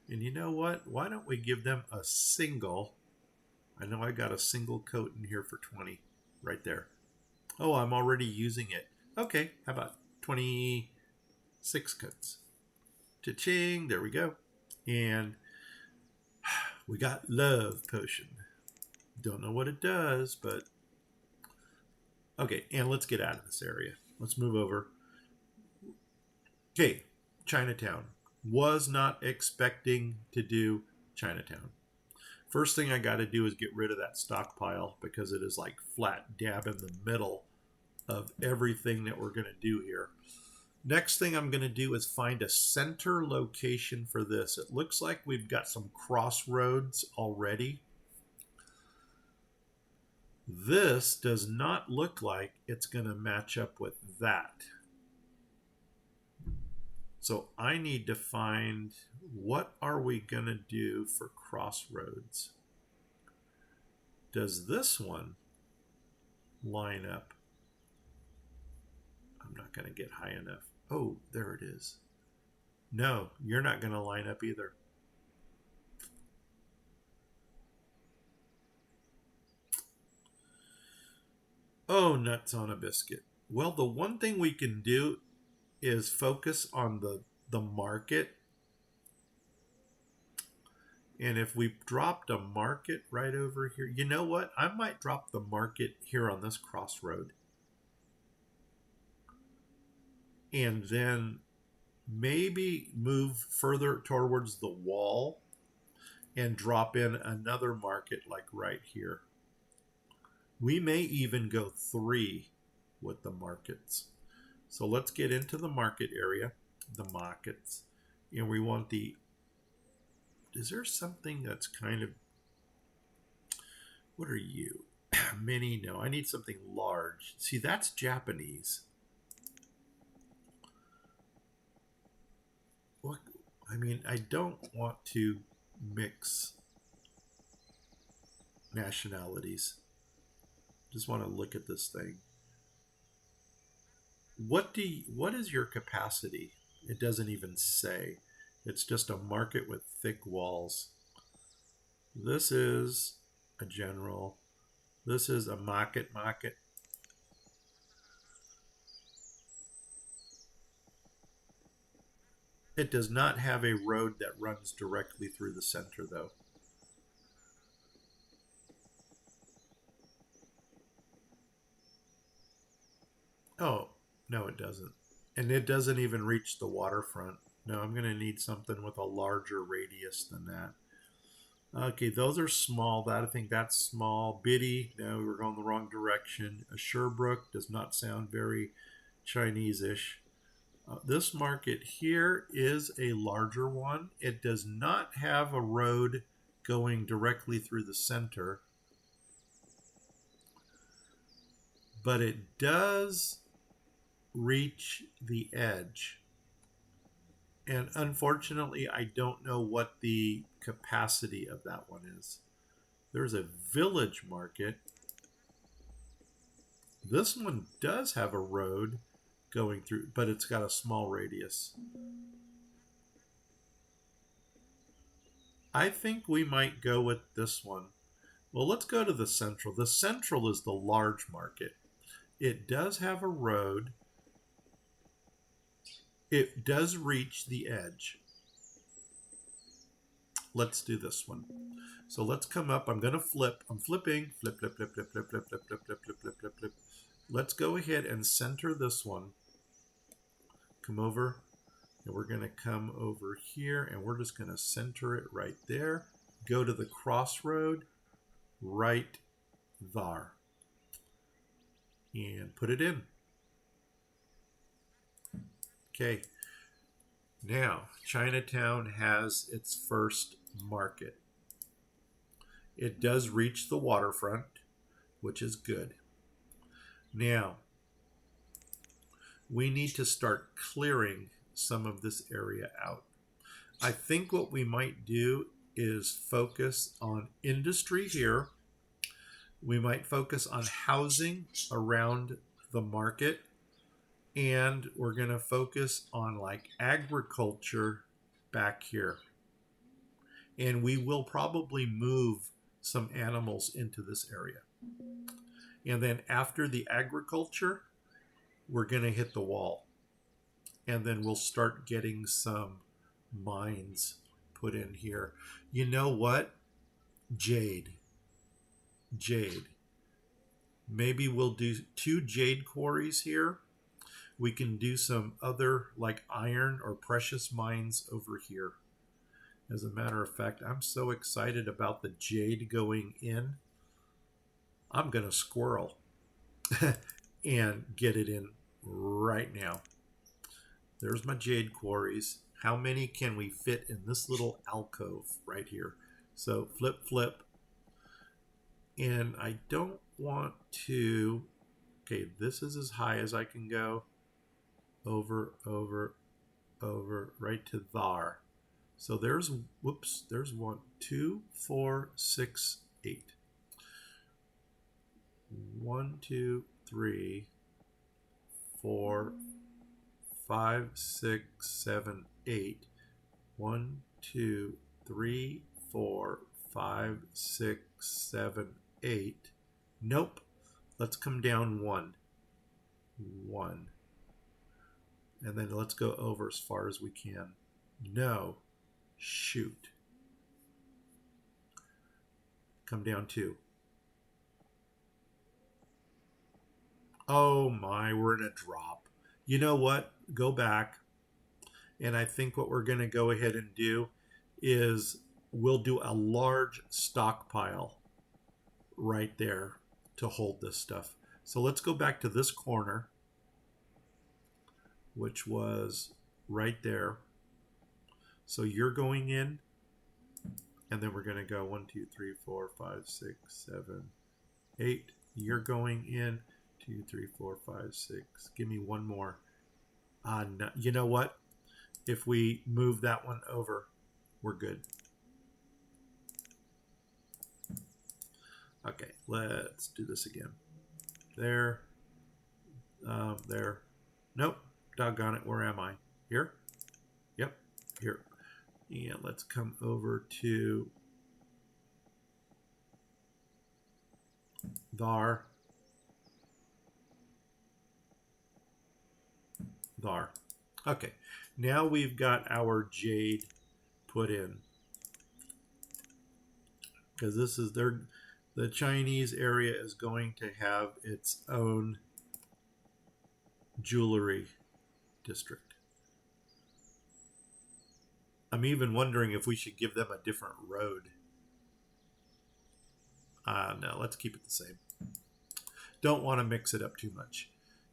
And you know what? Why don't we give them a single? I know I got a single coat in here for 20 right there. Oh, I'm already using it. Okay, how about 26 coats? Cha-ching, there we go. And We got love potion. Don't know what it does, but okay. And let's get out of this area. Let's move over. Okay, Chinatown. Was not expecting to do Chinatown. First thing I got to do is get rid of that stockpile because it is like flat dab in the middle of everything that we're going to do here. Next thing I'm going to do is find a center location for this. It looks like we've got some crossroads already. This does not look like it's going to match up with that. So I need to find what are we going to do for crossroads. Does this one line up? I'm not going to get high enough. Oh, there it is. No, you're not going to line up either. Oh, nuts on a biscuit. Well, the one thing we can do is focus on the market. And if we dropped a market right over here, you know what? I might drop the market here on this crossroad. And then maybe move further towards the wall and drop in another market like right here. We may even go 3 with the markets. So let's get into the market area, the markets. And we want the, is there something that's kind of, what are you? Mini? No, I need something large. See, that's Japanese. What? I mean, I don't want to mix nationalities. Just want to look at this thing. What is your capacity? It doesn't even say. It's just a market with thick walls. This is a general. This is a market. It does not have a road that runs directly through the center, though. Oh, no, it doesn't. And it doesn't even reach the waterfront. No, I'm going to need something with a larger radius than that. Okay, those are small. That I think that's small. Biddy, no, we're going the wrong direction. A Sherbrooke does not sound very Chinese-ish. This market here is a larger one. It does not have a road going directly through the center, but it does reach the edge. And unfortunately, I don't know what the capacity of that one is. There's a village market. This one does have a road going through, but it's got a small radius. I think we might go with this one. Well, let's go to the central. The central is the large market. It does have a road. It does reach the edge. Let's do this one. So let's come up. I'm going to flip. I'm flipping. Flip, flip, flip, flip, flip, flip, flip, flip, flip, flip, flip, flip, flip. Let's go ahead and center this one. Come over. And we're going to come over here. And we're just going to center it right there. Go to the crossroad right there. And put it in. Okay. Now, Chinatown has its first market. It does reach the waterfront, which is good. Now, we need to start clearing some of this area out. I think what we might do is focus on industry here. We might focus on housing around the market. And we're going to focus on like agriculture back here. And we will probably move some animals into this area. And then after the agriculture, we're going to hit the wall. And then we'll start getting some mines put in here. You know what? Jade. Jade. Maybe we'll do 2 jade quarries here. We can do some other like iron or precious mines over here. As a matter of fact, I'm so excited about the jade going in. I'm going to squirrel and get it in right now. There's my jade quarries. How many can we fit in this little alcove right here? So flip, flip. And I don't want to, okay, this is as high as I can go. Over, over, over, right to there. So there's, whoops, there's 1, 2, 4, 6, 8. 1, 2, 3, 4, 5, 6, 7, 8. 1, 2, 3, 4, 5, 6, 7, 8. Nope. Let's come down 1. 1. And then let's go over as far as we can. No. Shoot. Come down 2. Oh my, we're in a drop. You know what? Go back. And I think what we're going to go ahead and do is we'll do a large stockpile right there to hold this stuff. So let's go back to this corner, which was right there. So you're going in, and then we're going to go 1, 2, 3, 4, 5, 6, 7, 8. You're going in, 2, 3, 4, 5, 6. Give me one more. No, you know what? If we move that one over, we're good. Okay, let's do this again. There. There. Nope. Doggone it. Where am I? Here? Yep. Here. And let's come over to there. There. Okay. Now we've got our jade put in. Because this is the Chinese area is going to have its own jewelry district. I'm even wondering if we should give them a different road. No, let's keep it the same. Don't want to mix it up too much.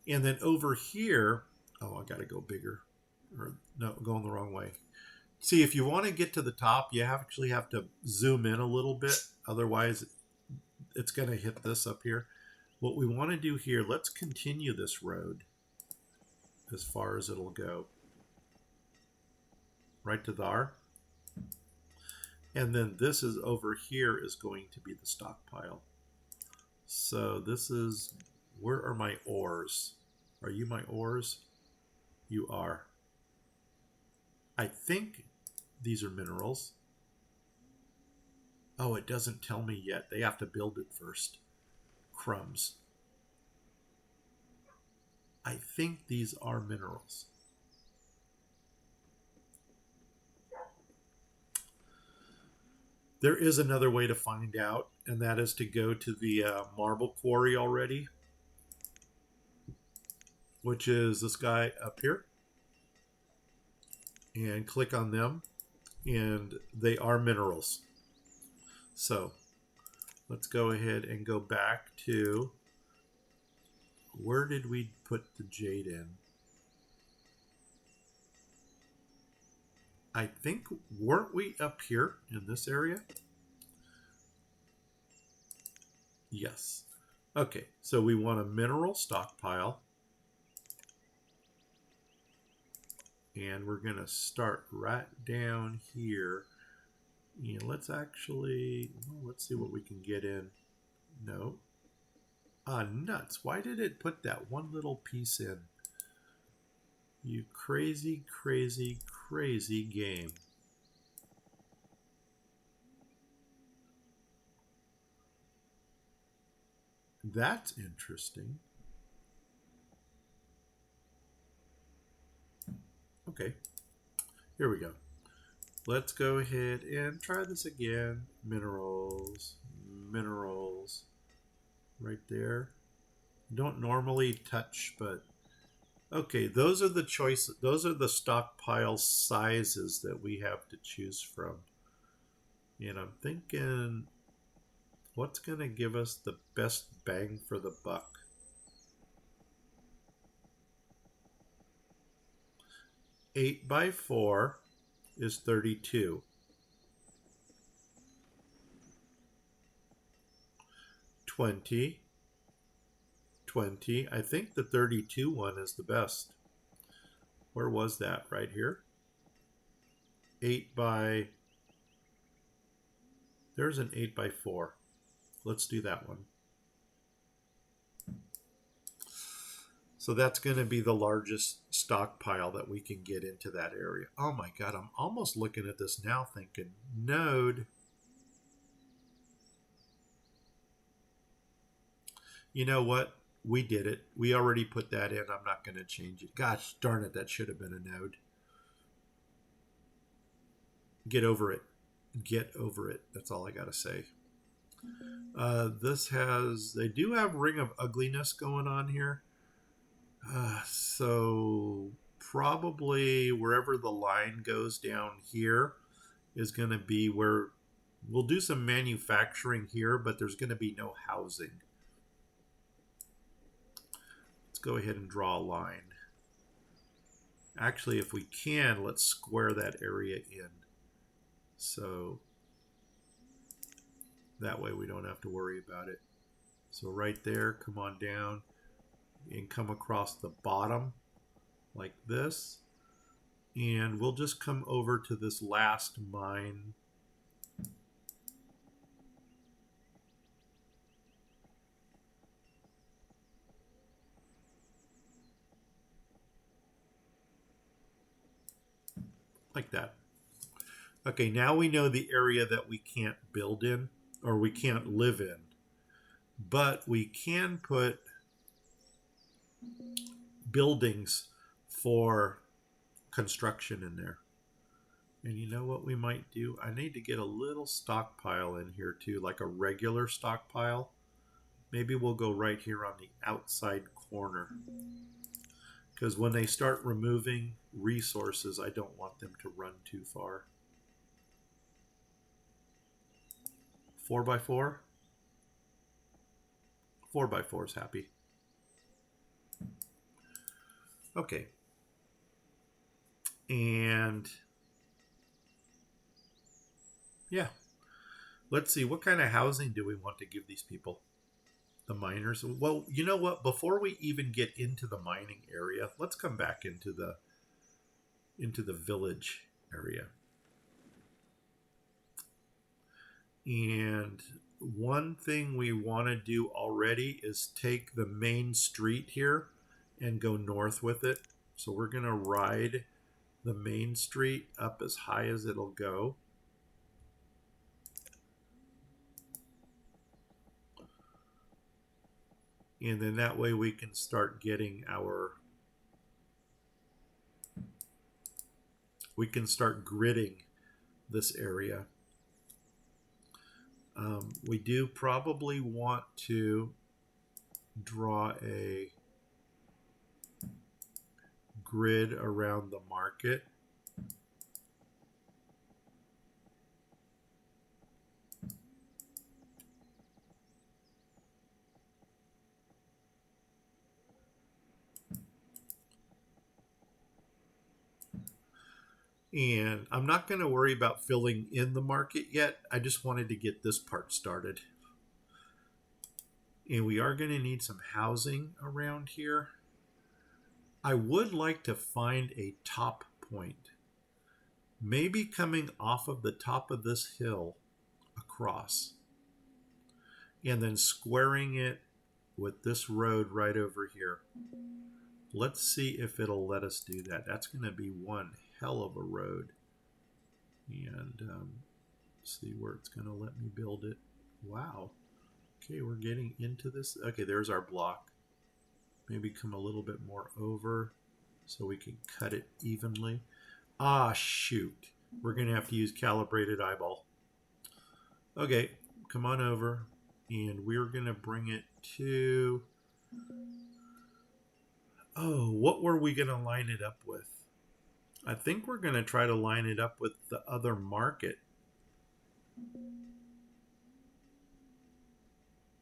And then over here, oh, I got to go bigger. Or no, going the wrong way. See, if you want to get to the top, you actually have to zoom in a little bit. Otherwise, it's going to hit this up here. What we want to do here, let's continue this road as far as it'll go. Right to there. And then this is over here is going to be the stockpile. So this is, where are my ores? Are you my ores? You are. I think these are minerals. Oh, it doesn't tell me yet. They have to build it first. Crumbs. I think these are minerals. There is another way to find out, and that is to go to the marble quarry already, which is this guy up here, and click on them, and they are minerals. So let's go ahead and go back to, where did we put the jade in? I think, weren't we up here in this area? Yes. Okay, so we want a mineral stockpile. And we're going to start right down here. And let's actually, well, let's see what we can get in. No. Nuts. Why did it put that one little piece in? You crazy, crazy, crazy game. That's interesting. Okay, here we go. Let's go ahead and try this again. Minerals. minerals right there. Don't normally touch, but okay, those are the choices. Those are the stockpile sizes that we have to choose from. And I'm thinking, what's going to give us the best bang for the buck? 8 by 4 is 32. 20. 20. I think the 32 one is the best. Where was that? Right here. 8 by... There's an 8 by 4. Let's do that one. So that's going to be the largest stockpile that we can get into that area. Oh my God, I'm almost looking at this now thinking, node. You know what? We did it. We already put that in. I'm not going to change it. Gosh darn it, that should have been a node. Get over it. Get over it. That's all I got to say. This has, they do have Ring of Ugliness going on here. So probably wherever the line goes down here is going to be where we'll do some manufacturing here, but there's going to be no housing. Let's go ahead and draw a line. Actually, if we can, let's square that area in. So that way we don't have to worry about it. So right there, come on down and come across the bottom like this. And we'll just come over to this last mine. Like that. Okay, now we know the area that we can't build in, or we can't live in. But we can put buildings for construction in there. And you know what we might do? I need to get a little stockpile in here too, like a regular stockpile. Maybe we'll go right here on the outside corner. Because when they start removing resources, I don't want them to run too far. 4 by 4? 4 by 4 is happy. Okay. And yeah, let's see, what kind of housing do we want to give these people? The miners? Well, you know what? Before we even get into the mining area, let's come back into the village area. And one thing we want to do already is take the main street here and go north with it. So we're going to ride the main street up as high as it'll go. And then that way we can start getting we can start gridding this area. We do probably want to draw a grid around the market. And I'm not going to worry about filling in the market yet. I just wanted to get this part started. And we are going to need some housing around here. I would like to find a top point. Maybe coming off of the top of this hill across. And then squaring it with this road right over here. Let's see if it'll let us do that. That's going to be one hell of a road. And see where it's going to let me build it. Wow. Okay, we're getting into this. Okay, there's our block. Maybe come a little bit more over so we can cut it evenly. Ah, shoot. We're going to have to use calibrated eyeball. Okay, come on over. And we're going to bring it to... Oh, what were we going to line it up with? I think we're going to try to line it up with the other market.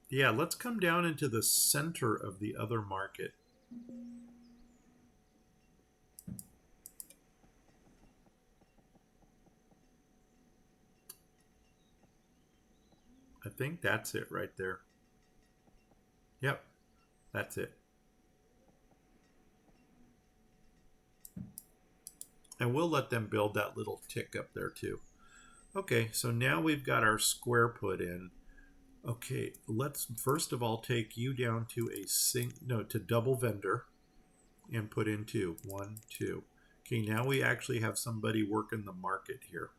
Yeah, let's come down into the center of the other market. I think that's it right there. Yep, that's it. And we'll let them build that little tick up there too. Okay, so now we've got our square put in. Okay, let's first of all take you down to to double vendor and put in 2. 1, 2. Okay, now we actually have somebody working the market here.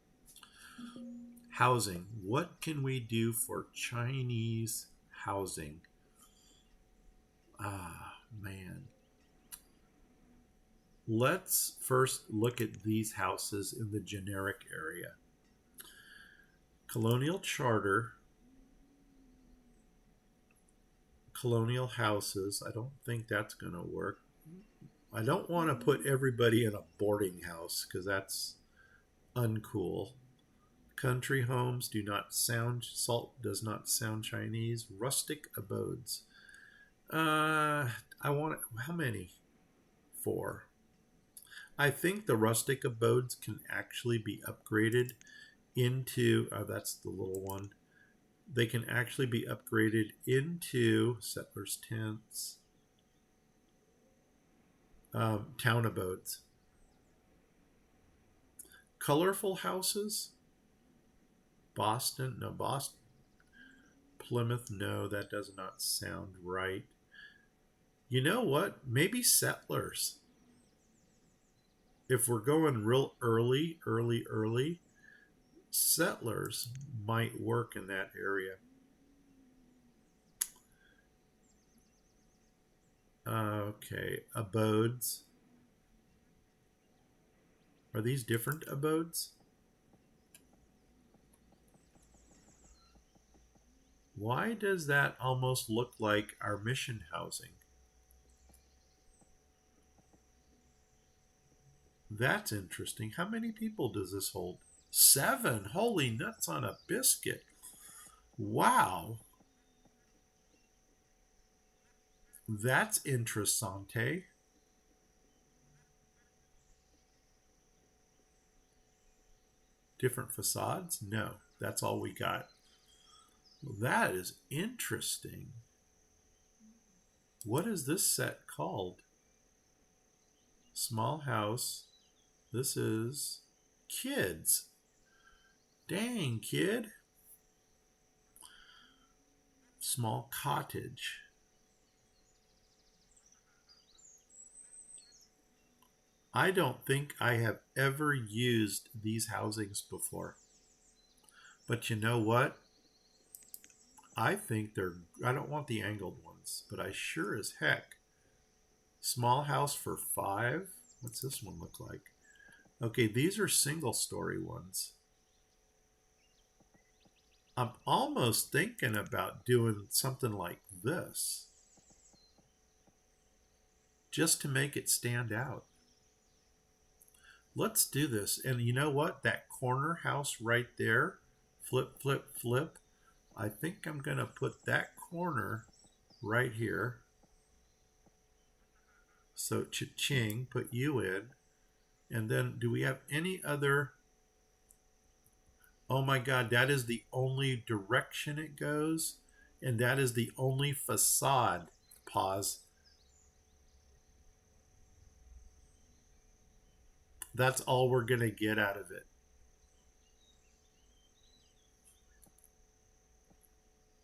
Housing. What can we do for Chinese housing? Ah, man. Let's first look at these houses in the generic area. Colonial Charter. Colonial houses. I don't think that's going to work. I don't want to put everybody in a boarding house because that's uncool. Country homes do not sound, salt does not sound Chinese. Rustic abodes. I want, how many? 4. I think the rustic abodes can actually be upgraded into, that's the little one. They can actually be upgraded into settlers' tents, town abodes. Colorful houses. Boston, no, Boston. Plymouth, no, that does not sound right. You know what? Maybe settlers. If we're going real early, settlers might work in that area. Okay, abodes. Are these different abodes? Why does that almost look like our mission housing? That's interesting. How many people does this hold? 7. Holy nuts on a biscuit. Wow. That's interessante. Different facades? No, that's all we got. Well, that is interesting. What is this set called? Small house. This is kids. Dang, kid. Small cottage. I don't think I have ever used these housings before. But you know what? I think I don't want the angled ones, but I sure as heck. Small house for 5. What's this one look like? Okay, these are single story ones. I'm almost thinking about doing something like this. Just to make it stand out. Let's do this. And you know what? That corner house right there, flip, flip, flip. I think I'm going to put that corner right here. So cha-ching, put you in. And then do we have any other? Oh my God, that is the only direction it goes. And that is the only facade. Pause. That's all we're going to get out of it.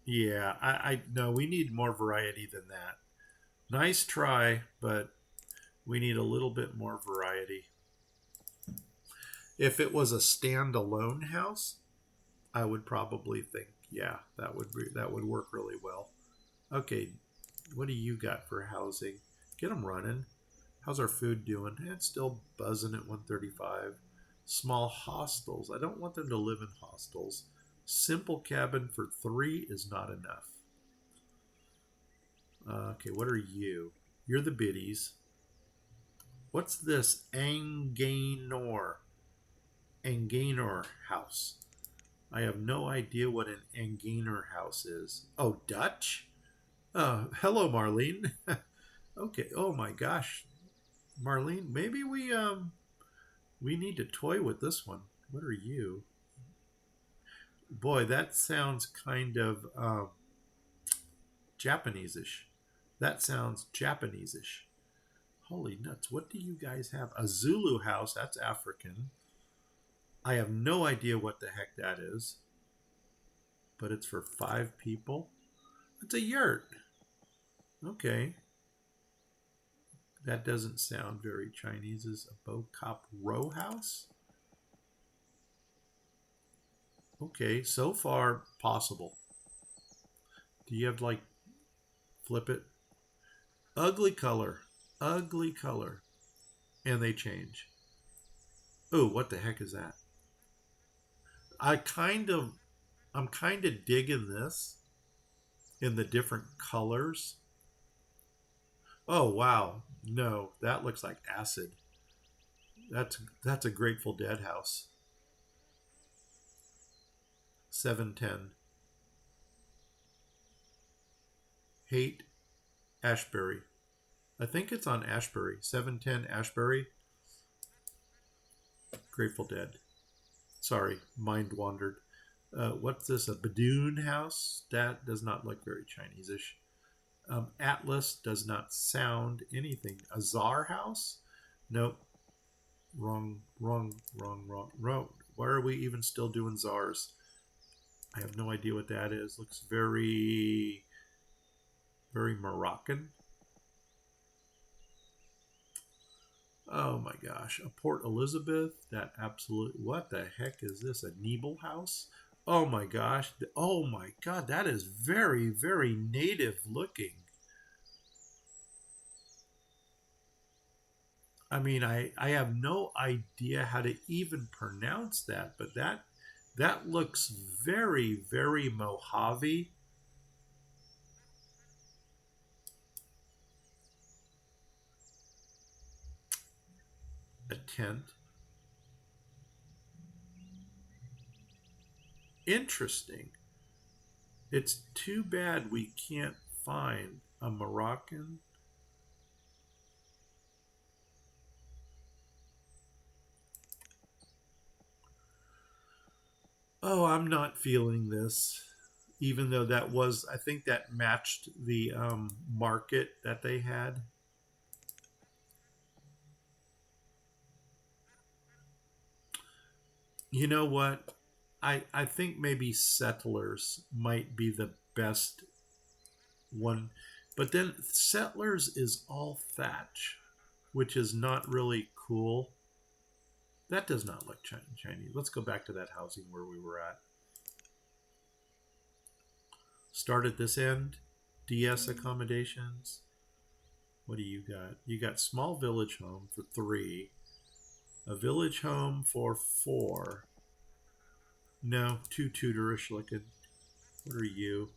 Yeah, I no, we need more variety than that. Nice try, but we need a little bit more variety. If it was a standalone house, I would probably think, yeah, that would work really well. Okay, what do you got for housing? Get them running. How's our food doing? It's still buzzing at 135. Small hostels. I don't want them to live in hostels. Simple cabin for 3 is not enough. Okay, what are you? You're the biddies. What's this? Angainor house. I have no idea what an Angainor house is. Oh, Dutch? Hello, Marlene. Okay. Oh my gosh, Marlene. Maybe we need to toy with this one. What are you? Boy, that sounds kind of Japanese-ish. That sounds Japanese-ish. Holy nuts! What do you guys have? A Zulu house. That's African. I have no idea what the heck that is, but it's for 5 people. It's a yurt. Okay. That doesn't sound very Chinese. Is a Bocop row house? Okay, so far possible. Do you have like flip it? Ugly color. Ugly color. And they change. Oh, what the heck is that? I'm kind of digging this in the different colors. Oh wow. No, that looks like acid. That's a Grateful Dead house. 710. Hate Ashbury. I think it's on Ashbury. 710 Ashbury. Grateful Dead. Sorry, mind wandered. What's this? A Badoon house? That does not look very Chinese-ish. Atlas does not sound anything. A Czar house? Nope. Wrong. Why are we even still doing czars? I have no idea what that is. Looks very, very Moroccan. Oh my gosh. A Port Elizabeth. That absolute. What the heck is this? A Nebel house? Oh my gosh. Oh my god. That is very, very native looking. I mean, I have no idea how to even pronounce that, but that looks very, very Mojave. A tent. Interesting. It's too bad we can't find a Moroccan. Oh, I'm not feeling this. Even though that was, I think that matched the market that they had. You know what? I think maybe Settlers might be the best one. But then Settlers is all thatch, which is not really cool. That does not look Chinese. Let's go back to that housing where we were at. Start at this end. DS accommodations. What do you got? You got small village home for 3. A village home for 4. No, too tutorish looking. What are you?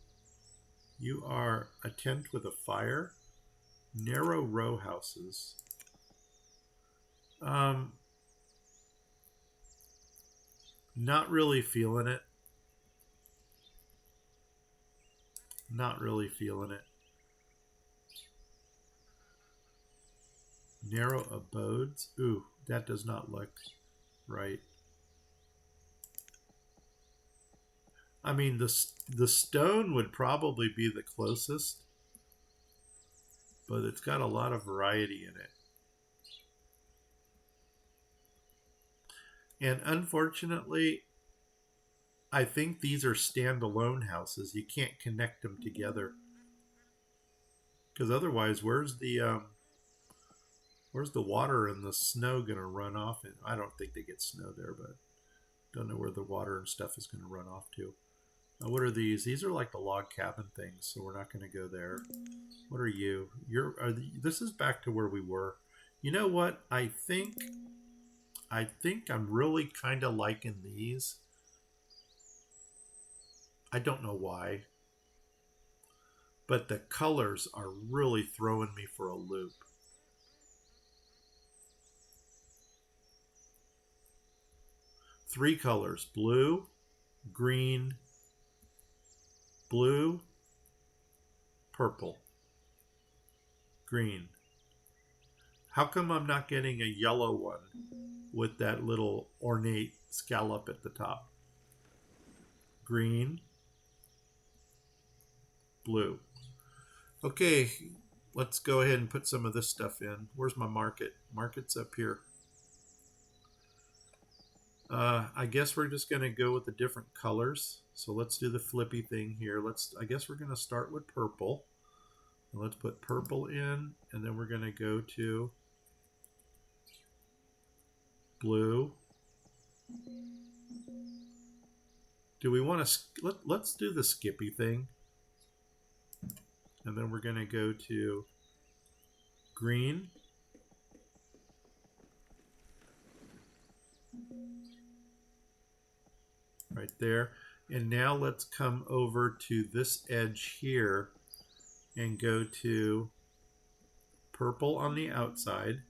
You are a tent with a fire. Narrow row houses. Not really feeling it. Not really feeling it. Narrow abodes. Ooh, that does not look right. I mean, the stone would probably be the closest, but it's got a lot of variety in it. And unfortunately, I think these are standalone houses. You can't connect them together. Because otherwise, where's the water and the snow going to run off? And I don't think they get snow there, but don't know where the water and stuff is going to run off to. What are these? These are like the log cabin things, so we're not going to go there. What are you? This is back to where we were. You know what? I think I'm really kind of liking these. I don't know why, but the colors are really throwing me for a loop. Three colors: blue, green, blue, purple, green. How come I'm not getting a yellow one with that little ornate scallop at the top? Green, blue. Okay, let's go ahead and put some of this stuff in. Where's my market? Market's up here. I guess we're just going to go with the different colors. So let's do the flippy thing here. I guess we're going to start with purple. And let's put purple in, and then we're going to go to blue. Do we want to, let's do the Skippy thing. And then we're going to go to green. Right there. And now let's come over to this edge here and go to purple on the outside,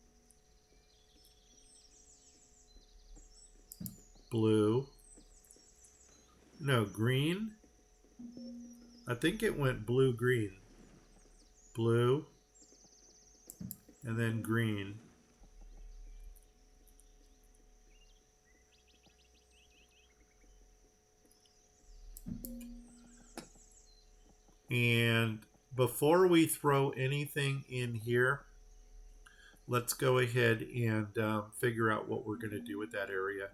blue, no, green. I think it went blue, green, blue, and then green. And before we throw anything in here, let's go ahead and figure out what we're going to do with that area.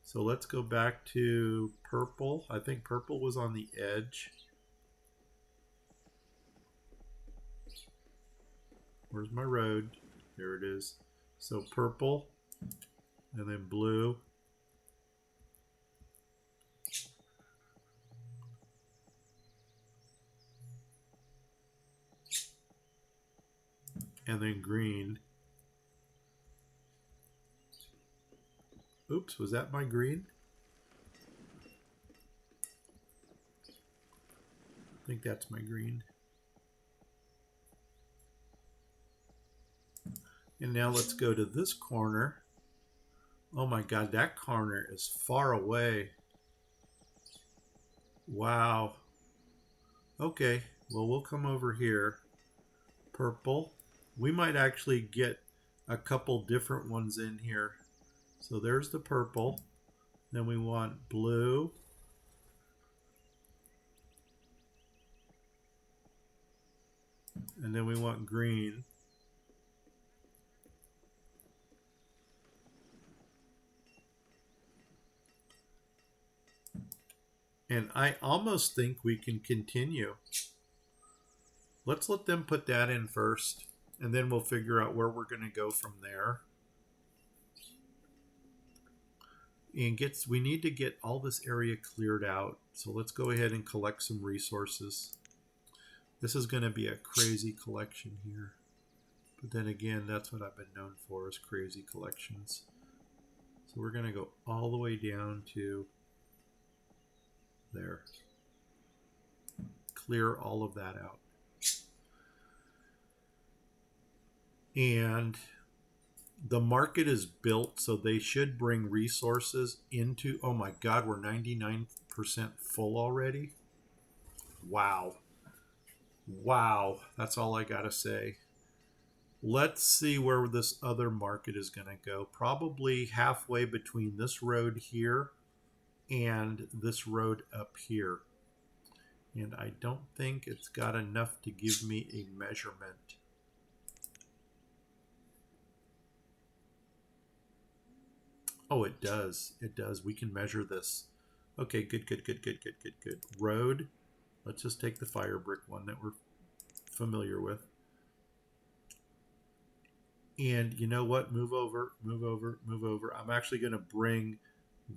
So let's go back to purple. I think purple was on the edge. Where's my road? There it is. So purple, and then blue, and then green. Oops, was that my green? I think that's my green. And now let's go to this corner. Oh my God, that corner is far away. Wow. Okay, well, we'll come over here. Purple. We might actually get a couple different ones in here. So there's the purple. Then we want blue. And then we want green. And I almost think we can continue. Let's let them put that in first, and then we'll figure out where we're going to go from there. And we need to get all this area cleared out. So let's go ahead and collect some resources. This is going to be a crazy collection here. But then again, that's what I've been known for, is crazy collections. So we're going to go all the way down to there. Clear all of that out. And the market is built, so they should bring resources into, oh my God, we're 99% full already. Wow. Wow. That's all I got to say. Let's see where this other market is going to go. Probably halfway between this road here and this road up here. And I don't think it's got enough to give me a measurement. Oh, it does. It does. We can measure this. Okay, good. Road. Let's just take the fire brick one that we're familiar with. And you know what? Move over. I'm actually going to bring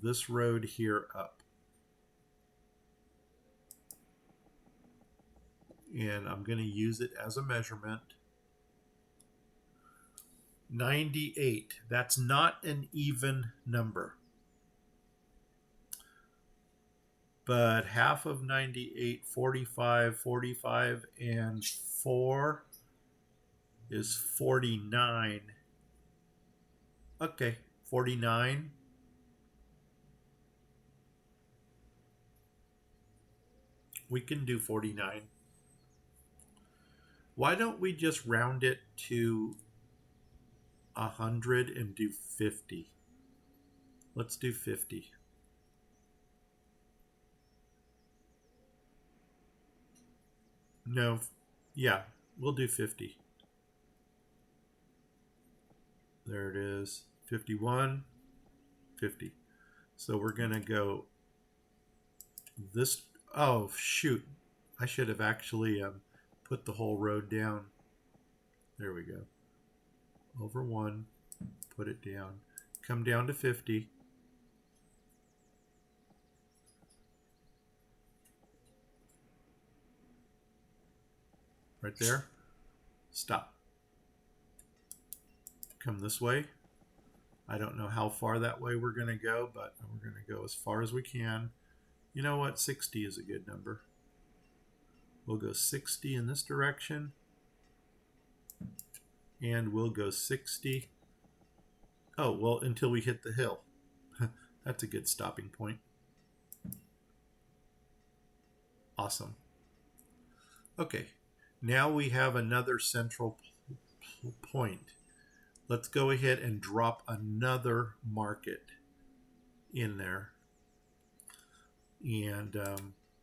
this road here up. And I'm going to use it as a measurement. 98. That's not an even number. but half of 98, 45, 45, and 4 is 49. Okay, 49. We can do 49. Why don't we just round it to 100 and do 50? Let's do 50. No, yeah, we'll do 50. There it is. 51, 50. So we're going to go this. Oh, shoot. I should have actually put the whole road down. There we go. Over 1, put it down. Come down to 50. Right there. Stop. Come this way. I don't know how far that way we're going to go, but we're going to go as far as we can. You know what? 60 is a good number. We'll go 60 in this direction. And we'll go 60. Oh, well, until we hit the hill. That's a good stopping point. Awesome. Okay, now we have another central point. Let's go ahead and drop another market in there. And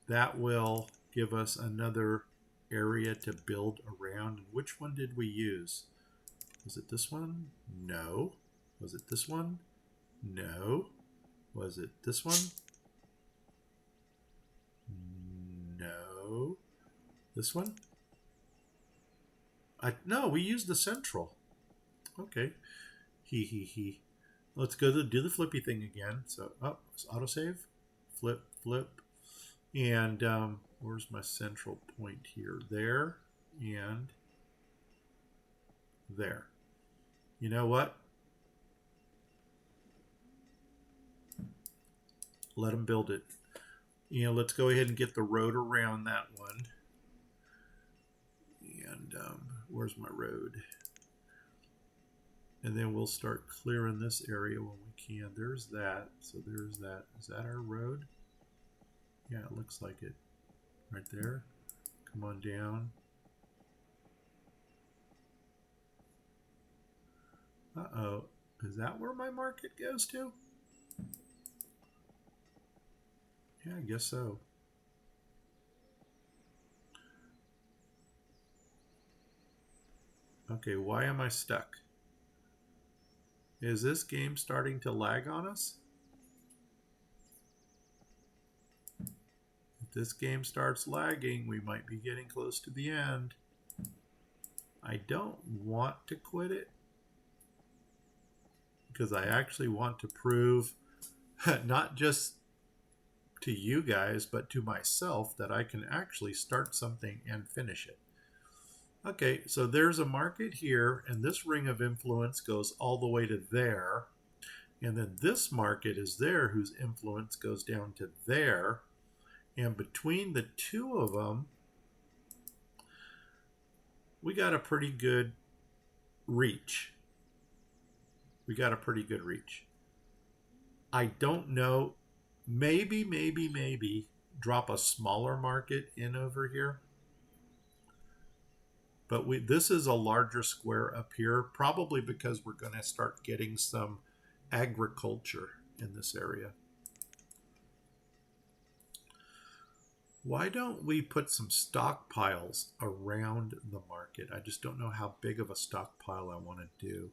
that will give us another area to build around. Which one did we use? Was it this one? No. Was it this one? No. Was it this one? No. This one? No, we used the central. Okay. Let's go do the flippy thing again. So, autosave. Flip, flip. And where's my central point here? There and there. You know what? Let them build it. Let's go ahead and get the road around that one. And where's my road? And then we'll start clearing this area when we can. There's that. So there's that. Is that our road? Yeah, it looks like it. Right there. Come on down. Uh-oh. Is that where my market goes to? Yeah, I guess so. Okay, why am I stuck? Is this game starting to lag on us? If this game starts lagging, we might be getting close to the end. I don't want to quit it because I actually want to prove not just to you guys, but to myself that I can actually start something and finish it. Okay, so there's a market here, and this ring of influence goes all the way to there. And then this market is there, whose influence goes down to there. And between the two of them, we got a pretty good reach. I don't know. Maybe drop a smaller market in over here. But this is a larger square up here, probably because we're going to start getting some agriculture in this area. Why don't we put some stockpiles around the market? I just don't know how big of a stockpile I want to do.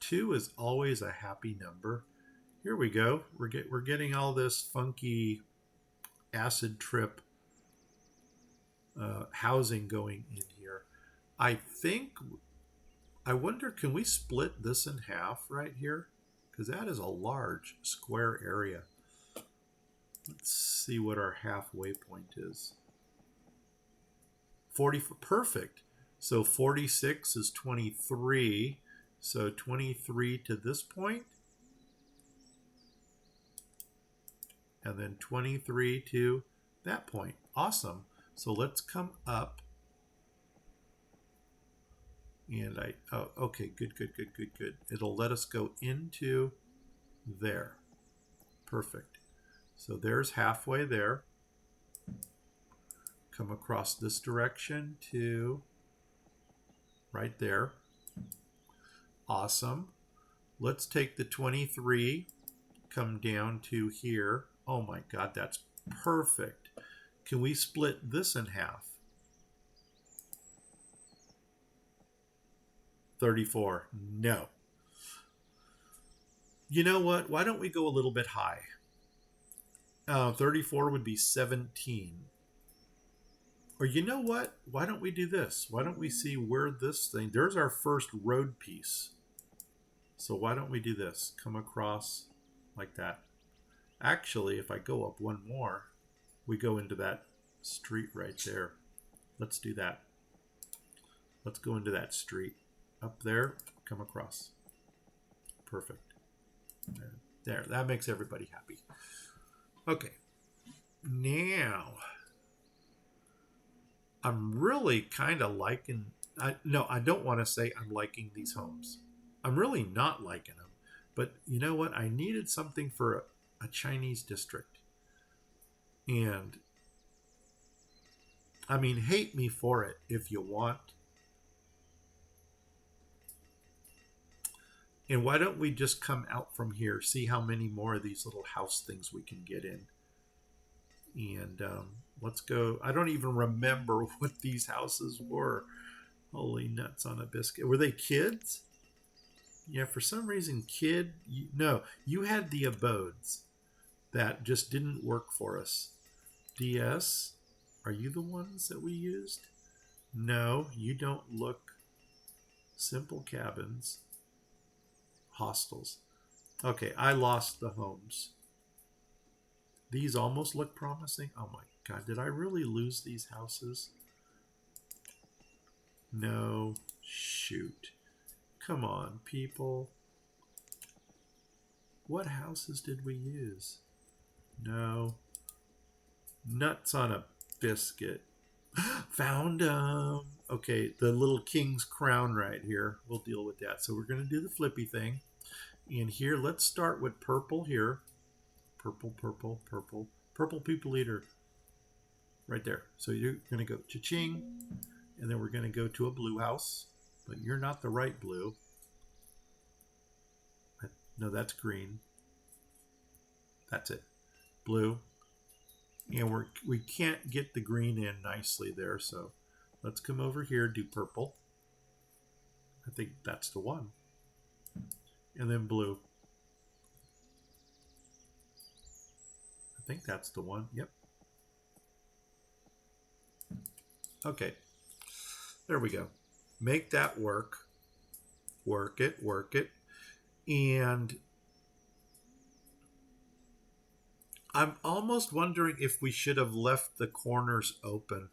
2 is always a happy number. Here we go. We're getting all this funky acid trip housing going in here. I wonder, can we split this in half right here? Because that is a large square area. Let's see what our halfway point is. 40, perfect. So 46 is 23. So 23 to this point. and then 23 to that point. Awesome. So let's come up. And oh, okay, good. It'll let us go into there. Perfect. So there's halfway there. Come across this direction to right there. Awesome. Let's take the 23, come down to here. Oh my God, that's perfect. Can we split this in half? 34. No. You know what? Why don't we go a little bit high? 34 would be 17. Or you know what? Why don't we do this? Why don't we see where this thing... There's our first road piece. So why don't we do this? Come across like that. Actually, if I go up one more, we go into that street right there. Let's do that. Let's go into that street. Up there, come across. Perfect. There, that makes everybody happy. Okay. Now, I'm really kind of liking... No, I don't want to say I'm liking these homes. I'm really not liking them. But you know what? I needed something for a Chinese district. And, I mean, hate me for it if you want. And why don't we just come out from here, see how many more of these little house things we can get in. And let's go. I don't even remember what these houses were. Holy nuts on a biscuit. Were they kids? Yeah, for some reason, no, you had the abodes that just didn't work for us. DS, are you the ones that we used? No, you don't look. Simple cabins. Hostels. Okay, I lost the homes. These almost look promising. Oh my God, did I really lose these houses? No, shoot. Come on, people. What houses did we use? No. Nuts on a biscuit. Found them. Okay, the little king's crown right here. We'll deal with that. So we're going to do the flippy thing. And here, let's start with purple here. Purple. Purple people eater. Right there. So you're going to go cha-ching. And then we're going to go to a blue house. But you're not the right blue. No, that's green. That's it. Blue. And we can't get the green in nicely there. So let's come over here, do purple. I think that's the one. And then blue. I think that's the one. Yep. Okay. There we go. Make that work. Work it. And I'm almost wondering if we should have left the corners open.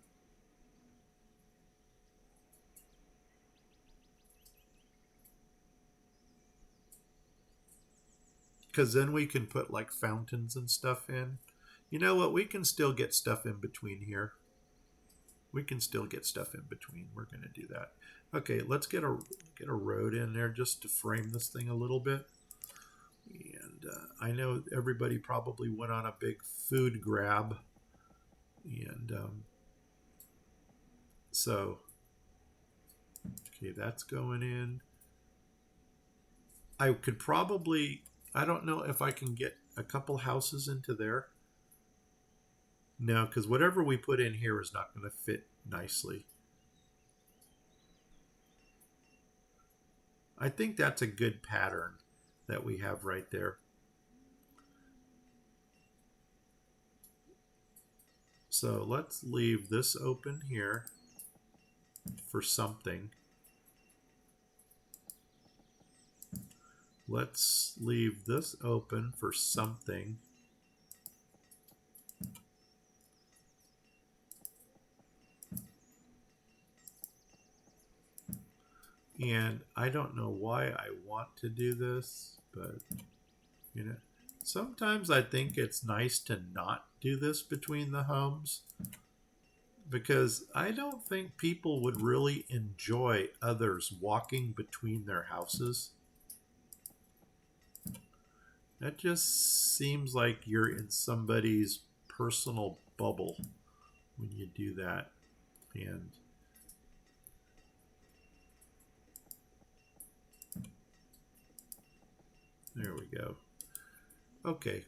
Because then we can put like fountains and stuff in. You know what? We can still get stuff in between here. We can still get stuff in between. We're going to do that. Okay, let's get a road in there just to frame this thing a little bit. And I know everybody probably went on a big food grab. And so, okay, that's going in. I could probably, I don't know if I can get a couple houses into there. No, because whatever we put in here is not going to fit nicely. I think that's a good pattern that we have right there. So let's leave this open here for something. Let's leave this open for something. And I don't know why I want to do this, but you know, Sometimes I think it's nice to not do this between the homes because I don't think people would really enjoy others walking between their houses. That just seems like you're in somebody's personal bubble when you do that. And there we go. Okay.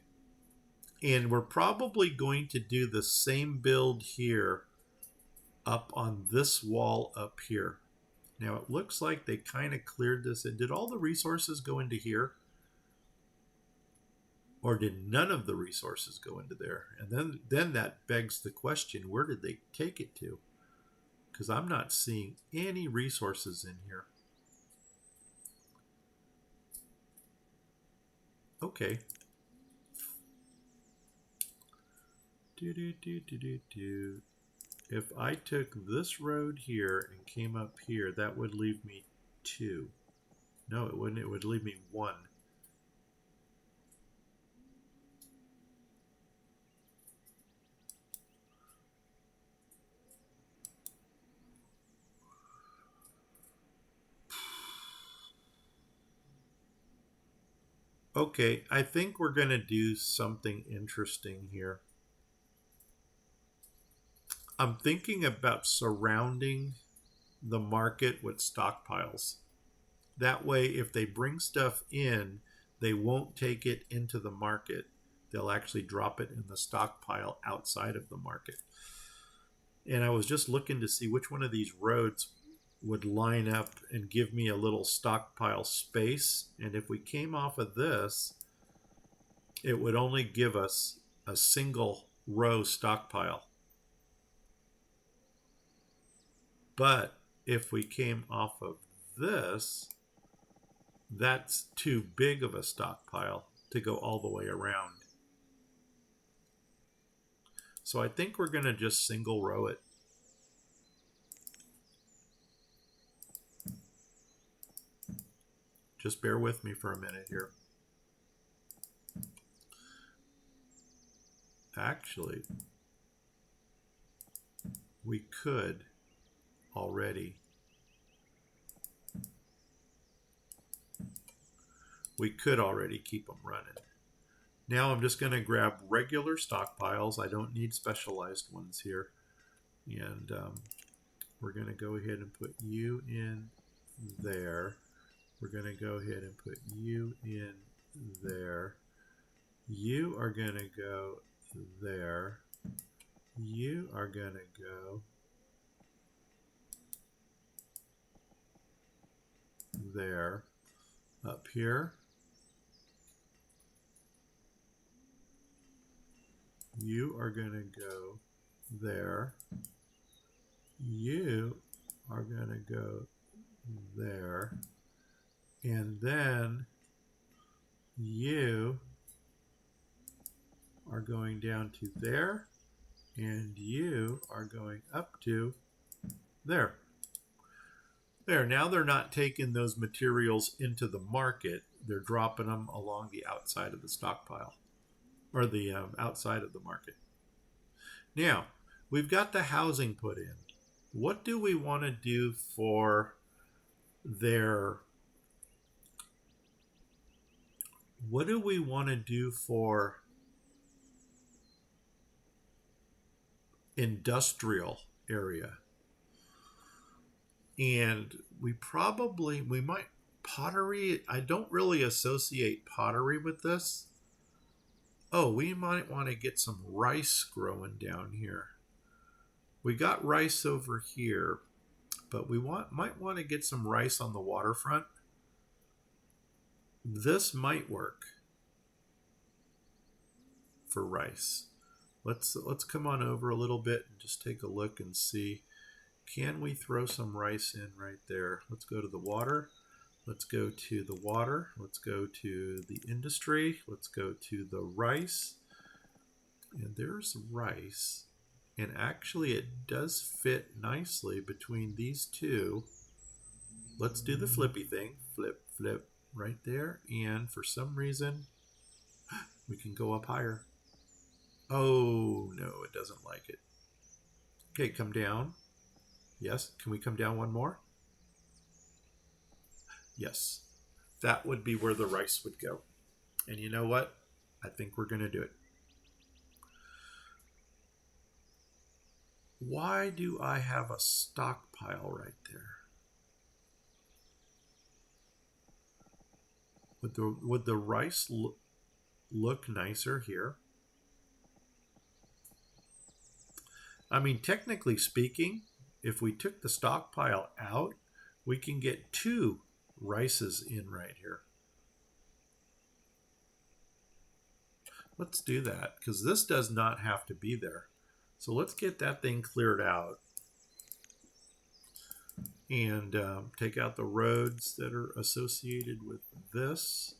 And we're probably going to do the same build here up on this wall up here. Now it looks like they kind of cleared this. And did all the resources go into here? Or did none of the resources go into there? And then that begs the question, where did they take it to? Because I'm not seeing any resources in here. Okay. If I took this road here and came up here, that would leave me 2. No, it wouldn't. It would leave me 1. Okay, I think we're going to do something interesting here. I'm thinking about surrounding the market with stockpiles. That way, if they bring stuff in, they won't take it into the market. They'll actually drop it in the stockpile outside of the market. And I was just looking to see which one of these roads would line up and give me a little stockpile space. And if we came off of this, it would only give us a single row stockpile. But if we came off of this, that's too big of a stockpile to go all the way around. So I think we're going to just single row it. Just bear with me for a minute here. Actually, we could already. We could already keep them running. Now I'm just going to grab regular stockpiles. I don't need specialized ones here. And we're going to go ahead and put you in there. We're going to go ahead and put you in there. You are going to go there. You are going to go there. Up here. You are going to go there. You are going to go there. And then you are going down to there. And you are going up to there. There, now they're not taking those materials into the market. They're dropping them along the outside of the stockpile. Or the outside of the market. Now, we've got the housing put in. What do we want to do for their... What do we want to do for industrial area? And we might pottery. I don't really associate pottery with this. Oh, we might want to get some rice growing down here. We got rice over here, but we might want to get some rice on the waterfront. This might work for rice. Let's come on over a little bit and just take a look and see. Can we throw some rice in right there? Let's go to the water. Let's go to the water. Let's go to the industry. Let's go to the rice. And there's rice. And actually it does fit nicely between these two. Let's do the flippy thing. Flip, flip right there. And for some reason, We can go up higher. Oh, no, it doesn't like it. Okay, come down. Yes, can we come down one more? Yes, that would be where the rice would go. And you know what? I think we're going to do it. Why do I have a stockpile right there? Would the rice look nicer here? I mean, technically speaking, if we took the stockpile out, we can get 2 rices in right here. Let's do that, because this does not have to be there. So let's get that thing cleared out and take out the roads that are associated with this.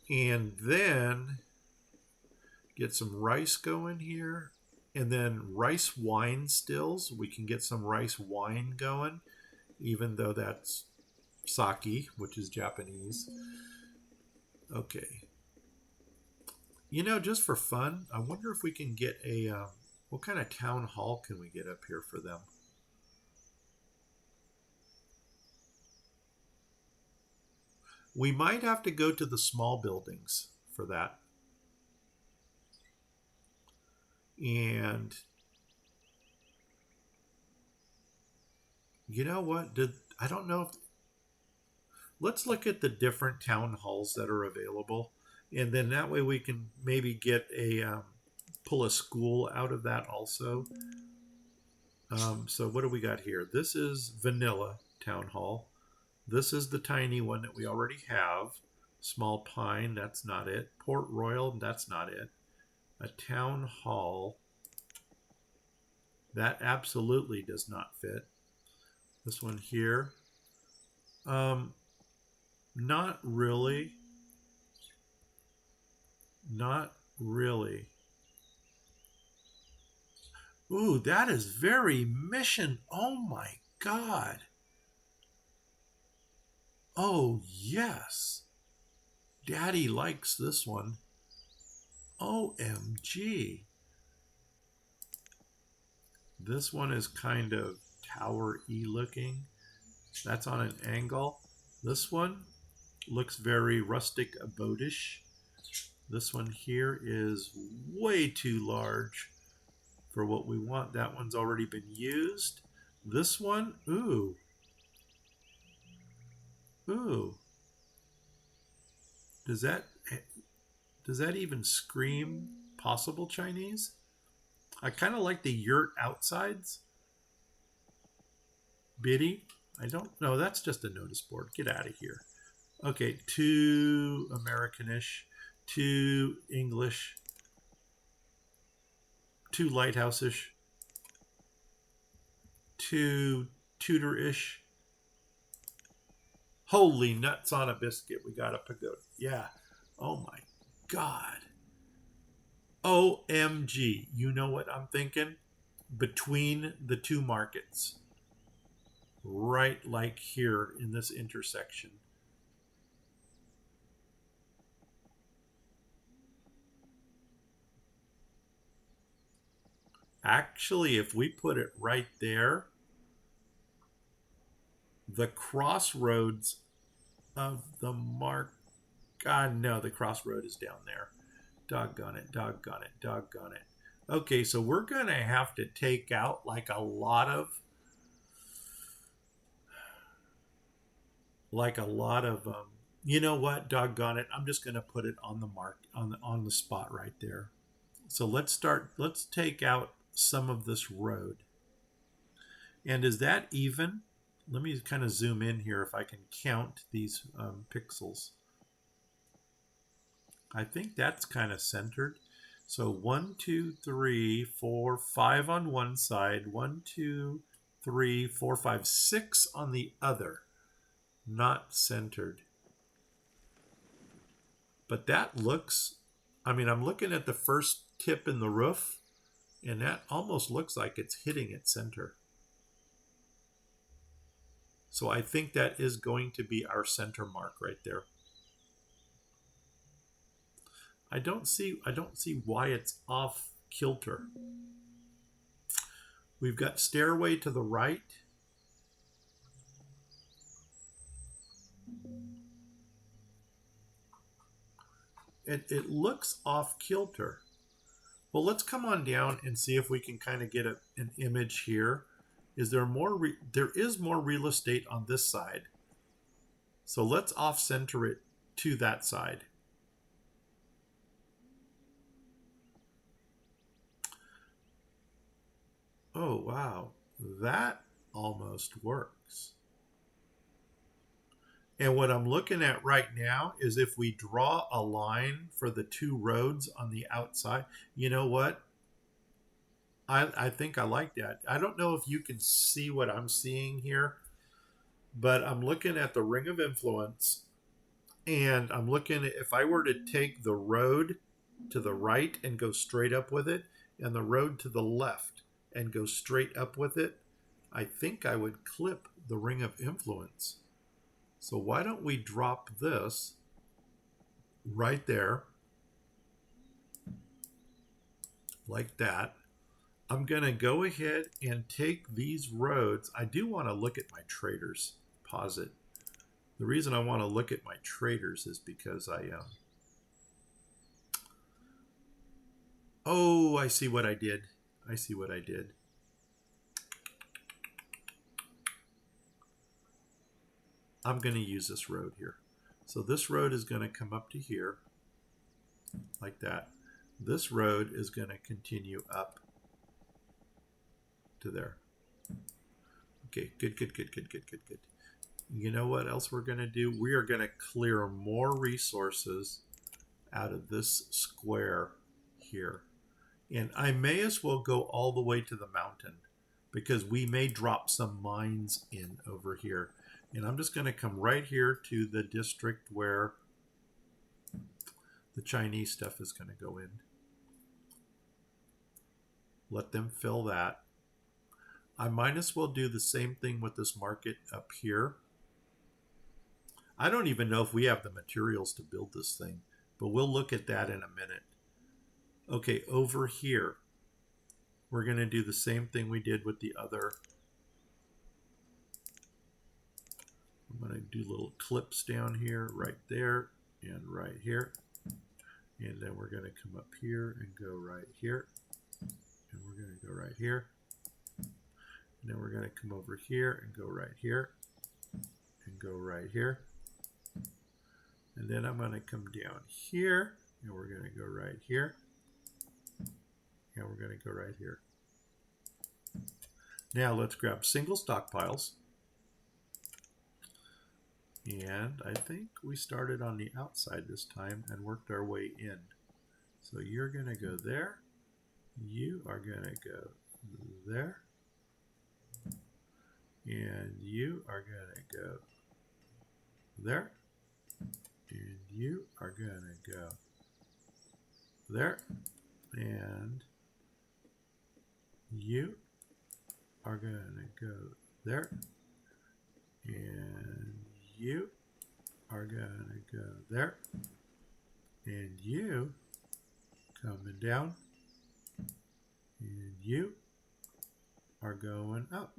And then get some rice going here. And then rice wine stills. We can get some rice wine going, even though that's sake, which is Japanese. Okay. You know, just for fun, I wonder if we can get a, what kind of town hall can we get up here for them? We might have to go to the small buildings for that. And you know what? I don't know if, let's look at the different town halls that are available, and then that way we can maybe get a pull a school out of that also. So what do we got here? This is Vanilla Town Hall. This is the tiny one that we already have. Small Pine, that's not it. Port Royal, that's not it. A town hall, that absolutely does not fit. This one here, not really. Not really. Ooh, that is very mission. Oh my God. Oh, yes. Daddy likes this one. OMG. This one is kind of tower-y looking. That's on an angle. This one looks very rustic abode-ish. This one here is way too large for what we want. That one's already been used. This one, ooh. Ooh. Does that even scream possible Chinese? I kind of like the yurt outsides. Biddy. I don't know. That's just a notice board. Get out of here. Okay, too Americanish, too English, too lighthouse-ish, too Tudor-ish. Holy nuts on a biscuit. We got a pagoda. Yeah. Oh my God. OMG. You know what I'm thinking? Between the two markets. Right like here in this intersection. Actually, if we put it right there, the crossroads of the mark. God, no, the crossroad is down there. Doggone it, doggone it, doggone it. Okay, so we're going to have to take out like a lot of you know what, doggone it, I'm just going to put it on the mark on the spot right there. So let's take out some of this road. And is that even? Let me kind of zoom in here if I can count these pixels. I think that's kind of centered. So 1, 2, 3, 4, 5 on one side, 1, 2, 3, 4, 5, 6 on the other. Not centered. But that looks, I mean, I'm looking at the first tip in the roof, and that almost looks like it's hitting its center. So I think that is going to be our center mark right there. I don't see why it's off kilter. We've got stairway to the right. It looks off kilter. Well, let's come on down and see if we can kind of get an image here. Is there more? There is more real estate on this side. So let's off center it to that side. Oh, wow. That almost works. And what I'm looking at right now is if we draw a line for the two roads on the outside, you know what? I think I like that. I don't know if you can see what I'm seeing here, but I'm looking at the ring of influence, and I'm looking at if I were to take the road to the right and go straight up with it, and the road to the left and go straight up with it, I think I would clip the ring of influence. So why don't we drop this right there, like that. I'm going to go ahead and take these roads. I do want to look at my traders. Pause it. The reason I want to look at my traders is because oh, I see what I did. I see what I did. I'm going to use this road here. So this road is going to come up to here, like that. This road is going to continue up to there. Okay, good, good, good, good, good, good, good. You know what else we're going to do? We are going to clear more resources out of this square here. And I may as well go all the way to the mountain because we may drop some mines in over here. And I'm just going to come right here to the district where the Chinese stuff is going to go in. Let them fill that. I might as well do the same thing with this market up here. I don't even know if we have the materials to build this thing, but we'll look at that in a minute. Okay, over here, we're going to do the same thing we did with the other. I'm going to do little clips down here, right there, and right here. And then we're going to come up here and go right here. And we're going to go right here. And then we're going to come over here and go right here. And go right here. And then I'm going to come down here. And we're going to go right here. And we're going to go right here. Now let's grab single stockpiles. And I think we started on the outside this time and worked our way in. So you're going to go there. You are going to go there. And you are going to go there. And you are going to go there. And you are going to go there. And you are going to go there. And you coming down. And you are going up.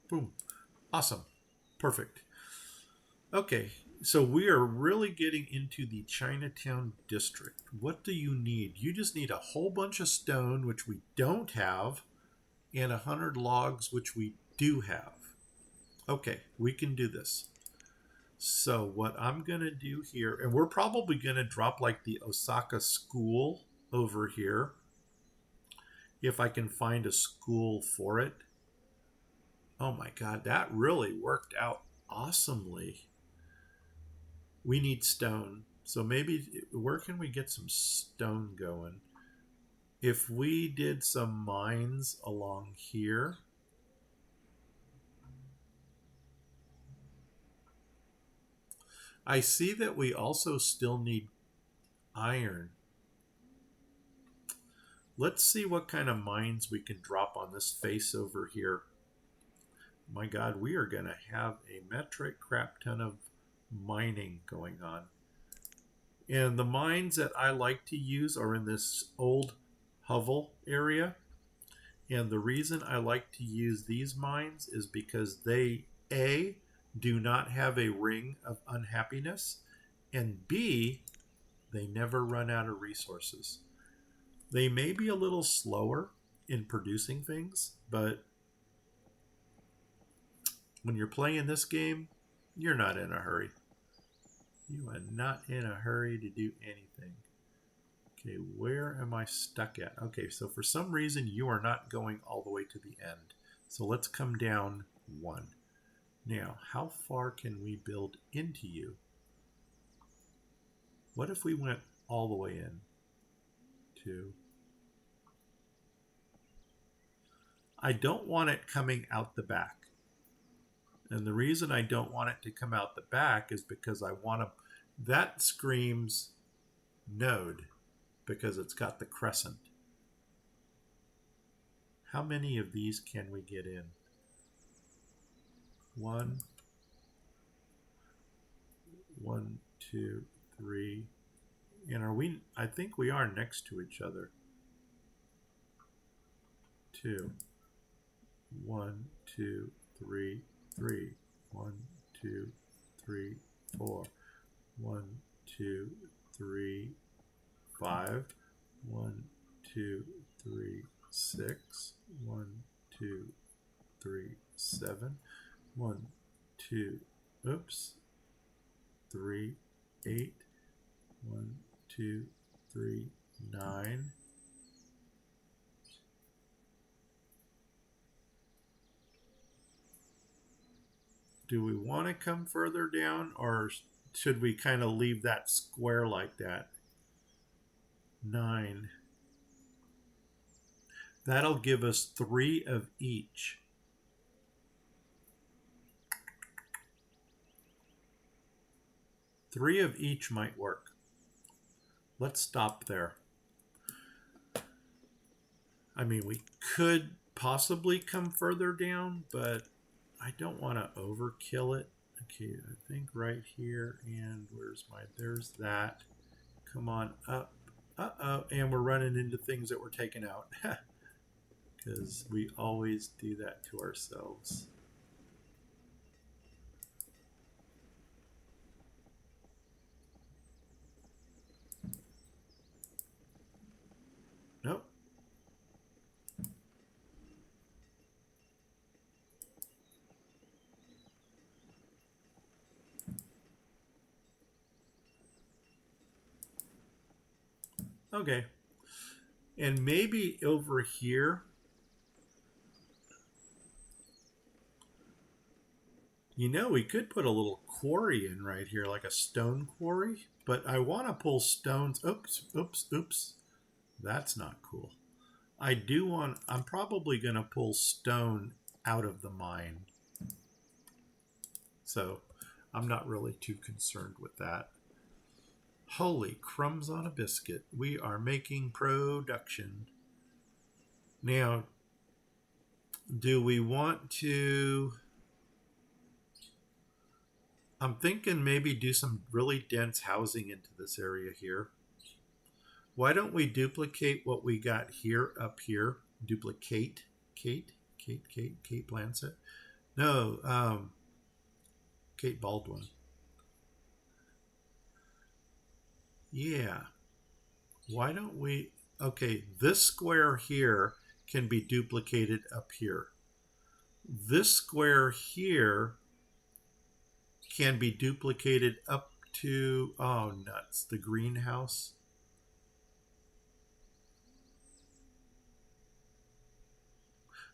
Boom. Awesome. Perfect. Okay, so we are really getting into the Chinatown district. What do you need? You just need a whole bunch of stone, which we don't have, and 100 logs, which we do have. Okay, we can do this. So what I'm going to do here, and we're probably going to drop like the Osaka school over here, if I can find a school for it. Oh my God, that really worked out awesomely. We need stone. So maybe, where can we get some stone going? If we did some mines along here. I see that we also still need iron. Let's see what kind of mines we can drop on this face over here. My God, we are going to have a metric crap ton of mining going on. And the mines that I like to use are in this old hovel area. And the reason I like to use these mines is because they, A, do not have a ring of unhappiness, and B, they never run out of resources. They may be a little slower in producing things, but when you're playing this game, you're not in a hurry. You are not in a hurry to do anything. Okay, where am I stuck at? Okay, so for some reason you are not going all the way to the end. So let's come down 1. Now, how far can we build into you? What if we went all the way in? 2. I don't want it coming out the back. And the reason I don't want it to come out the back is because I want to, that screams node because it's got the crescent. How many of these can we get in? 1, 1, 2, 3. And are we, I think we are next to each other. 2, 1, 2, 3, 3. 1, 2, 3, 4. 1, 2, 3, 5. 1, 2, 3, 6. 1, 2, 3, 7. 1, 2, oops. 3, 8. 1, 2, 3, 9. Do we want to come further down, or should we kind of leave that square like that? 9. That'll give us 3 of each. Three of each might work. Let's stop there. I mean, we could possibly come further down, but I don't want to overkill it. Okay, I think right here, and where's my, there's that. Come on up. Uh-oh, and we're running into things that we're taking out. Because we always do that to ourselves. Nope. Okay. And maybe over here, you know, we could put a little quarry in right here, like a stone quarry. But I want to pull stones. Oops, oops, oops. That's not cool. I do want, I'm probably going to pull stone out of the mine. So I'm not really too concerned with that. Holy crumbs on a biscuit. We are making production. Now, do we want to... I'm thinking maybe do some really dense housing into this area here. Why don't we duplicate what we got here up here? Duplicate. Kate Blanchett? No, Kate Baldwin. Yeah. Why don't we... Okay, this square here can be duplicated up here. This square here can be duplicated up to... Oh, nuts. The greenhouse.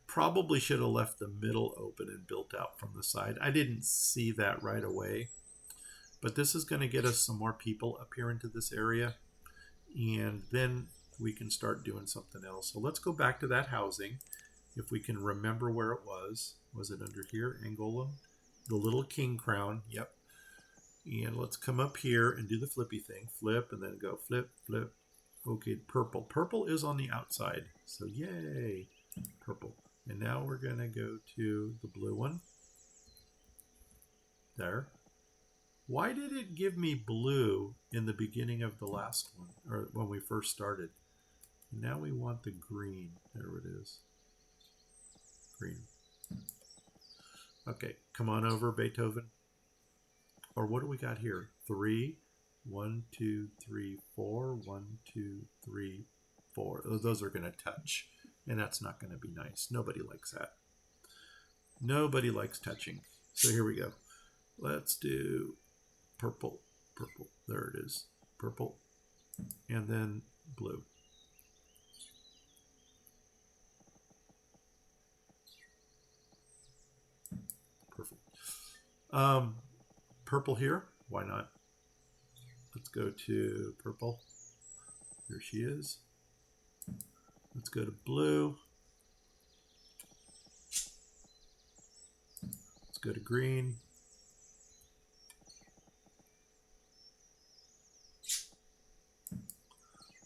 Probably should have left the middle open and built out from the side. I didn't see that right away. But this is going to get us some more people up here into this area. And then we can start doing something else. So let's go back to that housing. If we can remember where it was. Was it under here? Angola? The little king crown. Yep. And let's come up here and do the flippy thing. Flip and then go flip, flip. Okay, purple. Purple is on the outside. So yay. Purple. And now we're going to go to the blue one. There. Why did it give me blue in the beginning of the last one, or when we first started? Now we want the green. There it is. Green. Okay, come on over, Beethoven. Or what do we got here? 3. 1, 2, 3, 4. 1, 2, 3, 4. Those are going to touch, and that's not going to be nice. Nobody likes that. Nobody likes touching. So here we go. Let's do purple. Purple. There it is. Purple. And then blue. Perfect. Purple here. Why not? Let's go to purple. Here she is. Let's go to blue. Let's go to green.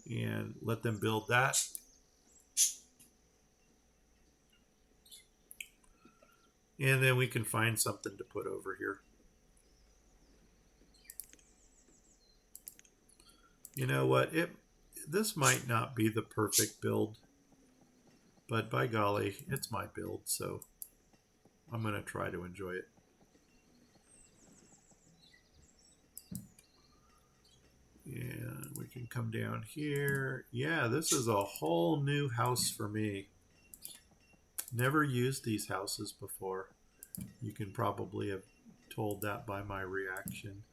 And let them build that. And then we can find something to put over here. You know what? This might not be the perfect build, but by golly, it's my build, so I'm going to try to enjoy it. And we can come down here. Yeah, this is a whole new house for me. Never used these houses before. You can probably have told that by my reaction.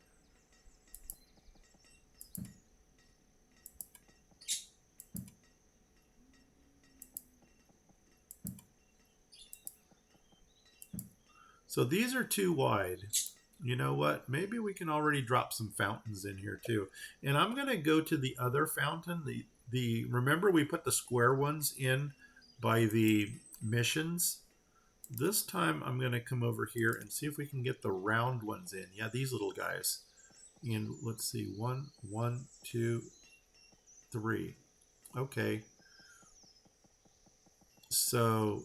So these are too wide. You know what? Maybe we can already drop some fountains in here too. And I'm going to go to the other fountain. Remember we put the square ones in by the missions? This time I'm going to come over here and see if we can get the round ones in. Yeah, these little guys. And let's see. 1, 2, 3. Okay. So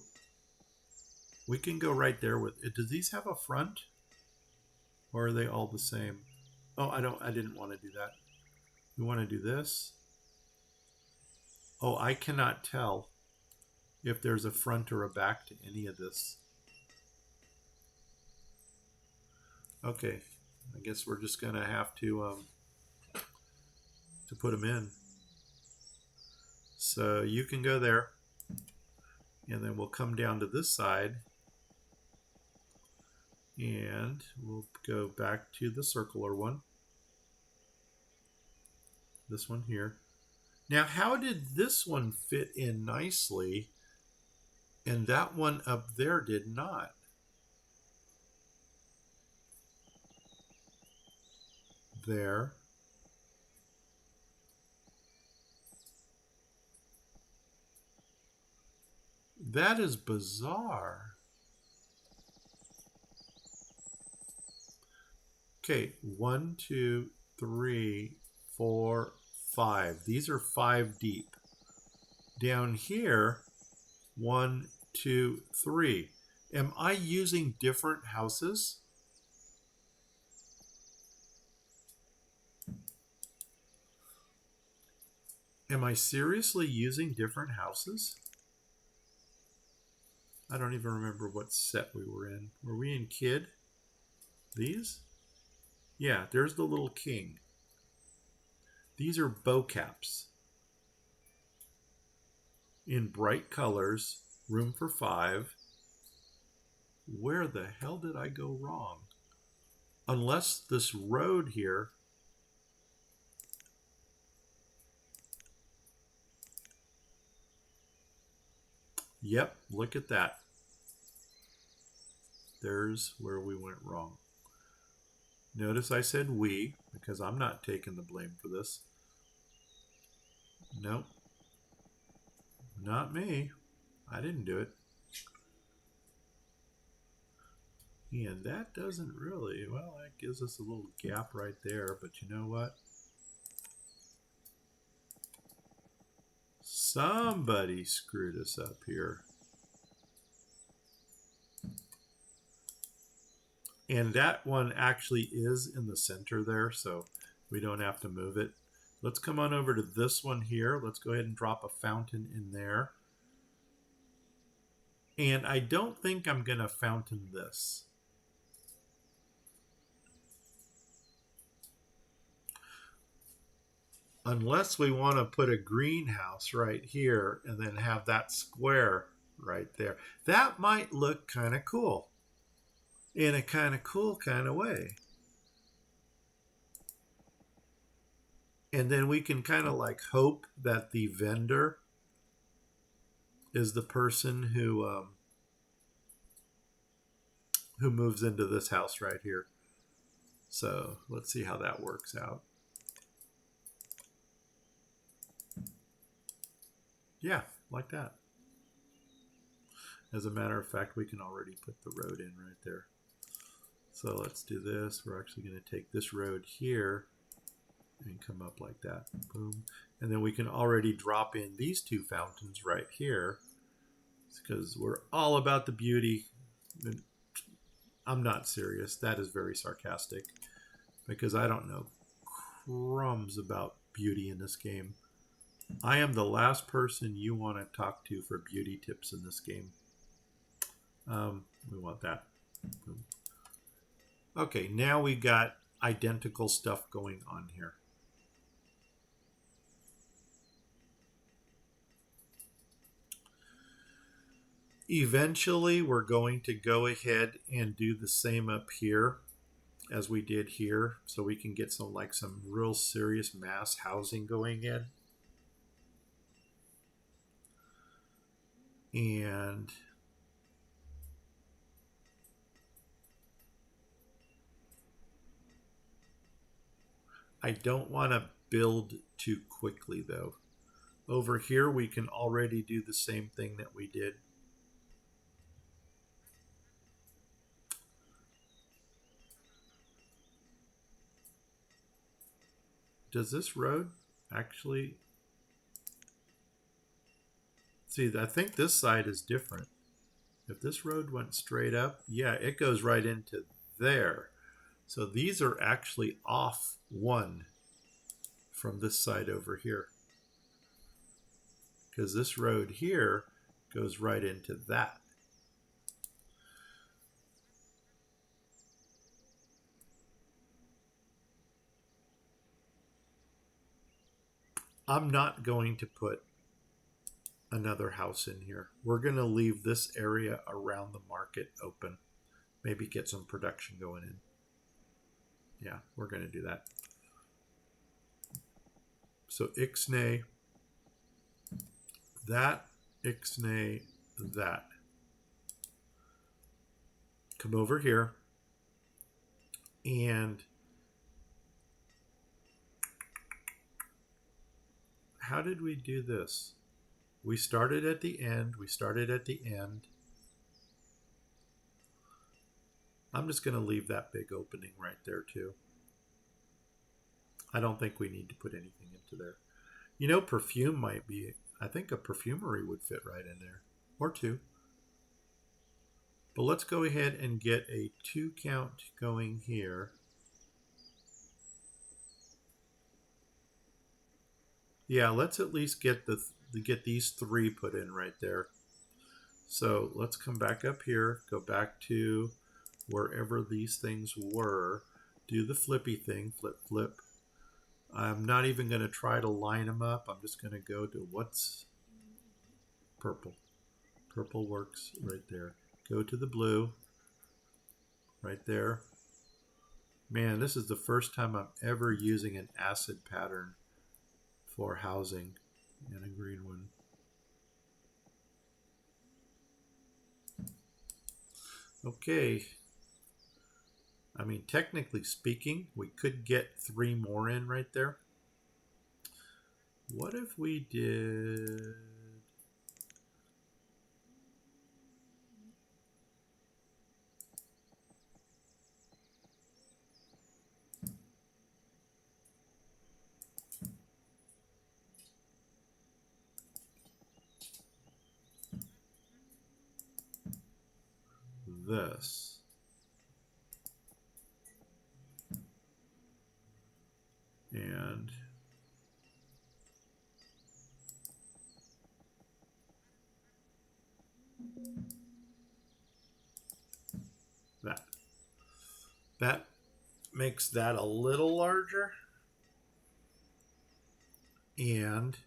we can go right there with it. Do these have a front? Or are they all the same? Oh, I didn't want to do that. We want to do this. Oh, I cannot tell if there's a front or a back to any of this. Okay, I guess we're just gonna have to put them in. So you can go there, and then we'll come down to this side, and we'll go back to the circular one. This one here. Now, how did this one fit in nicely, and that one up there did not? There. That is bizarre. Okay, 1, 2, 3, 4, 5. These are 5 deep. Down here, 1, 2, 3. Am I using different houses? Am I seriously using different houses? I don't even remember what set we were in. Were we in Kid? These? Yeah, there's the little king. These are bow caps. In bright colors, room for 5. Where the hell did I go wrong? Unless this road here. Yep, look at that. There's where we went wrong. Notice I said we, because I'm not taking the blame for this. Nope. Not me. I didn't do it. And that doesn't really, well, that gives us a little gap right there, but you know what? Somebody screwed us up here. And that one actually is in the center there, so we don't have to move it. Let's come on over to this one here. Let's go ahead and drop a fountain in there. And I don't think I'm going to fountain this. Unless we want to put a greenhouse right here and then have that square right there. That might look kind of cool. In a kind of cool kind of way. And then we can kind of like hope that the vendor is the person who moves into this house right here. So let's see how that works out. Yeah, like that. As a matter of fact, we can already put the road in right there. So let's do this. We're actually going to take this road here and come up like that. Boom. And then we can already drop in these two fountains right here because we're all about the beauty. I'm not serious. That is very sarcastic because I don't know crumbs about beauty in this game. I am the last person you want to talk to for beauty tips in this game. We want that. Boom. Okay, now we got identical stuff going on here. Eventually, we're going to go ahead and do the same up here as we did here, so we can get some real serious mass housing going in. And I don't want to build too quickly though. Over here, we can already do the same thing that we did. Does this road actually... See, I think this side is different. If this road went straight up, yeah, it goes right into there. So these are actually off one from this side over here. Because this road here goes right into that. I'm not going to put another house in here. We're going to leave this area around the market open. Maybe get some production going in. Yeah, we're going to do that. So ixnay, that, ixnay, that. Come over here and how did we do this? We started at the end. I'm just going to leave that big opening right there too. I don't think we need to put anything into there. You know, perfume might be, I think a perfumery would fit right in there, or two. But let's go ahead and get a 2 count going here. Yeah, let's at least get these 3 put in right there. So let's come back up here, go back to wherever these things were, do the flippy thing, flip, flip. I'm not even going to try to line them up. I'm just going to go to what's purple. Purple works right there. Go to the blue right there. Man, this is the first time I'm ever using an acid pattern for housing and a green one. Okay. I mean, technically speaking, we could get 3 more in right there. What if we did... this. That. That makes that a little larger. And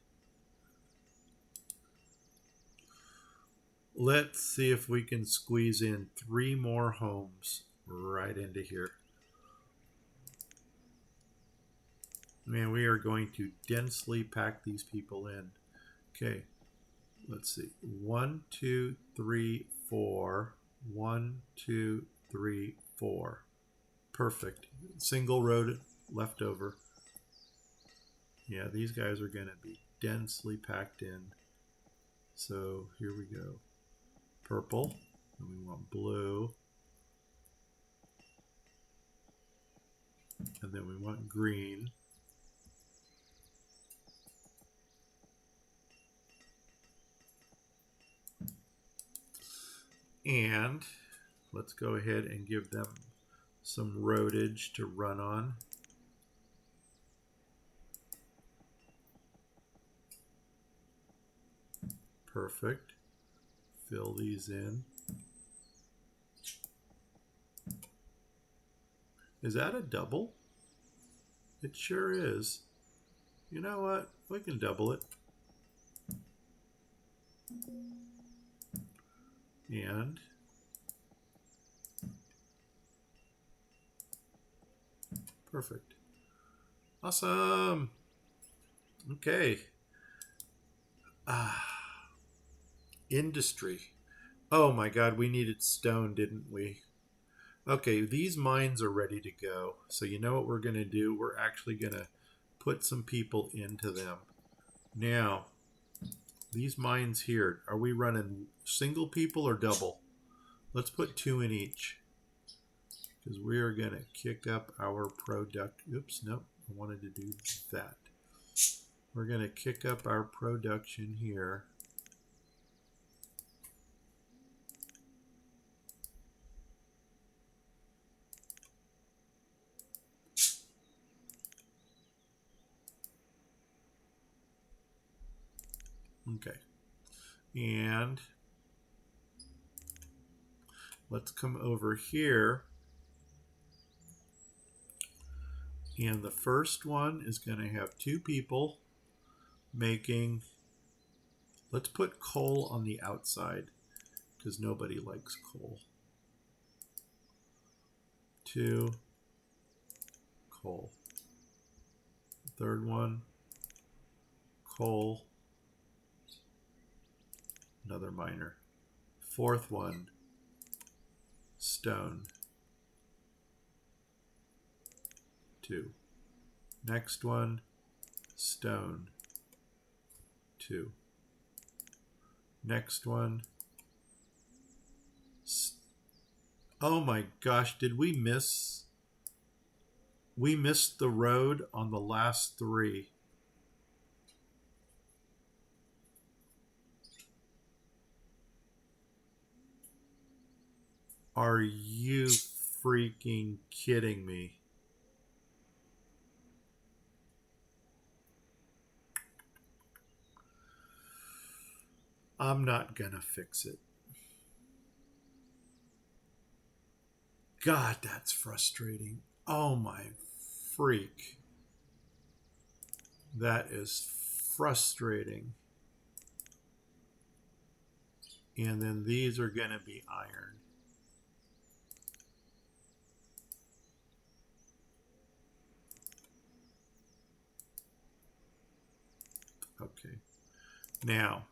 let's see if we can squeeze in 3 more homes right into here. Man, we are going to densely pack these people in. Okay, let's see. 1, 2, 3, 4. 1, 2, 3, 4. Perfect. Single road left over. Yeah, these guys are going to be densely packed in. So here we go. Purple. And we want blue. And then we want green. And let's go ahead and give them some roadage to run on. Perfect. Fill these in. Is that a double? It sure is. You know what? We can double it. And perfect. Awesome. Okay. Industry. Oh my God, we needed stone, didn't we? Okay, these mines are ready to go. So you know what we're going to do? We're actually going to put some people into them. Now, these mines here, are we running single people or double? Let's put 2 in each. Because we are going to kick up our product. Oops, nope, I wanted to do that. We're going to kick up our production here. Okay. And let's come over here. And the first one is going to have 2 people making, let's put coal on the outside because nobody likes coal. 2 coal. Third one, coal. Another miner. Fourth one, stone. 2. Next one, stone. 2. Next one. Oh my gosh, did we miss? We missed the road on the last 3. Are you freaking kidding me? I'm not gonna fix it. God, that's frustrating. Oh my freak. That is frustrating. And then these are gonna be iron. Okay. Now,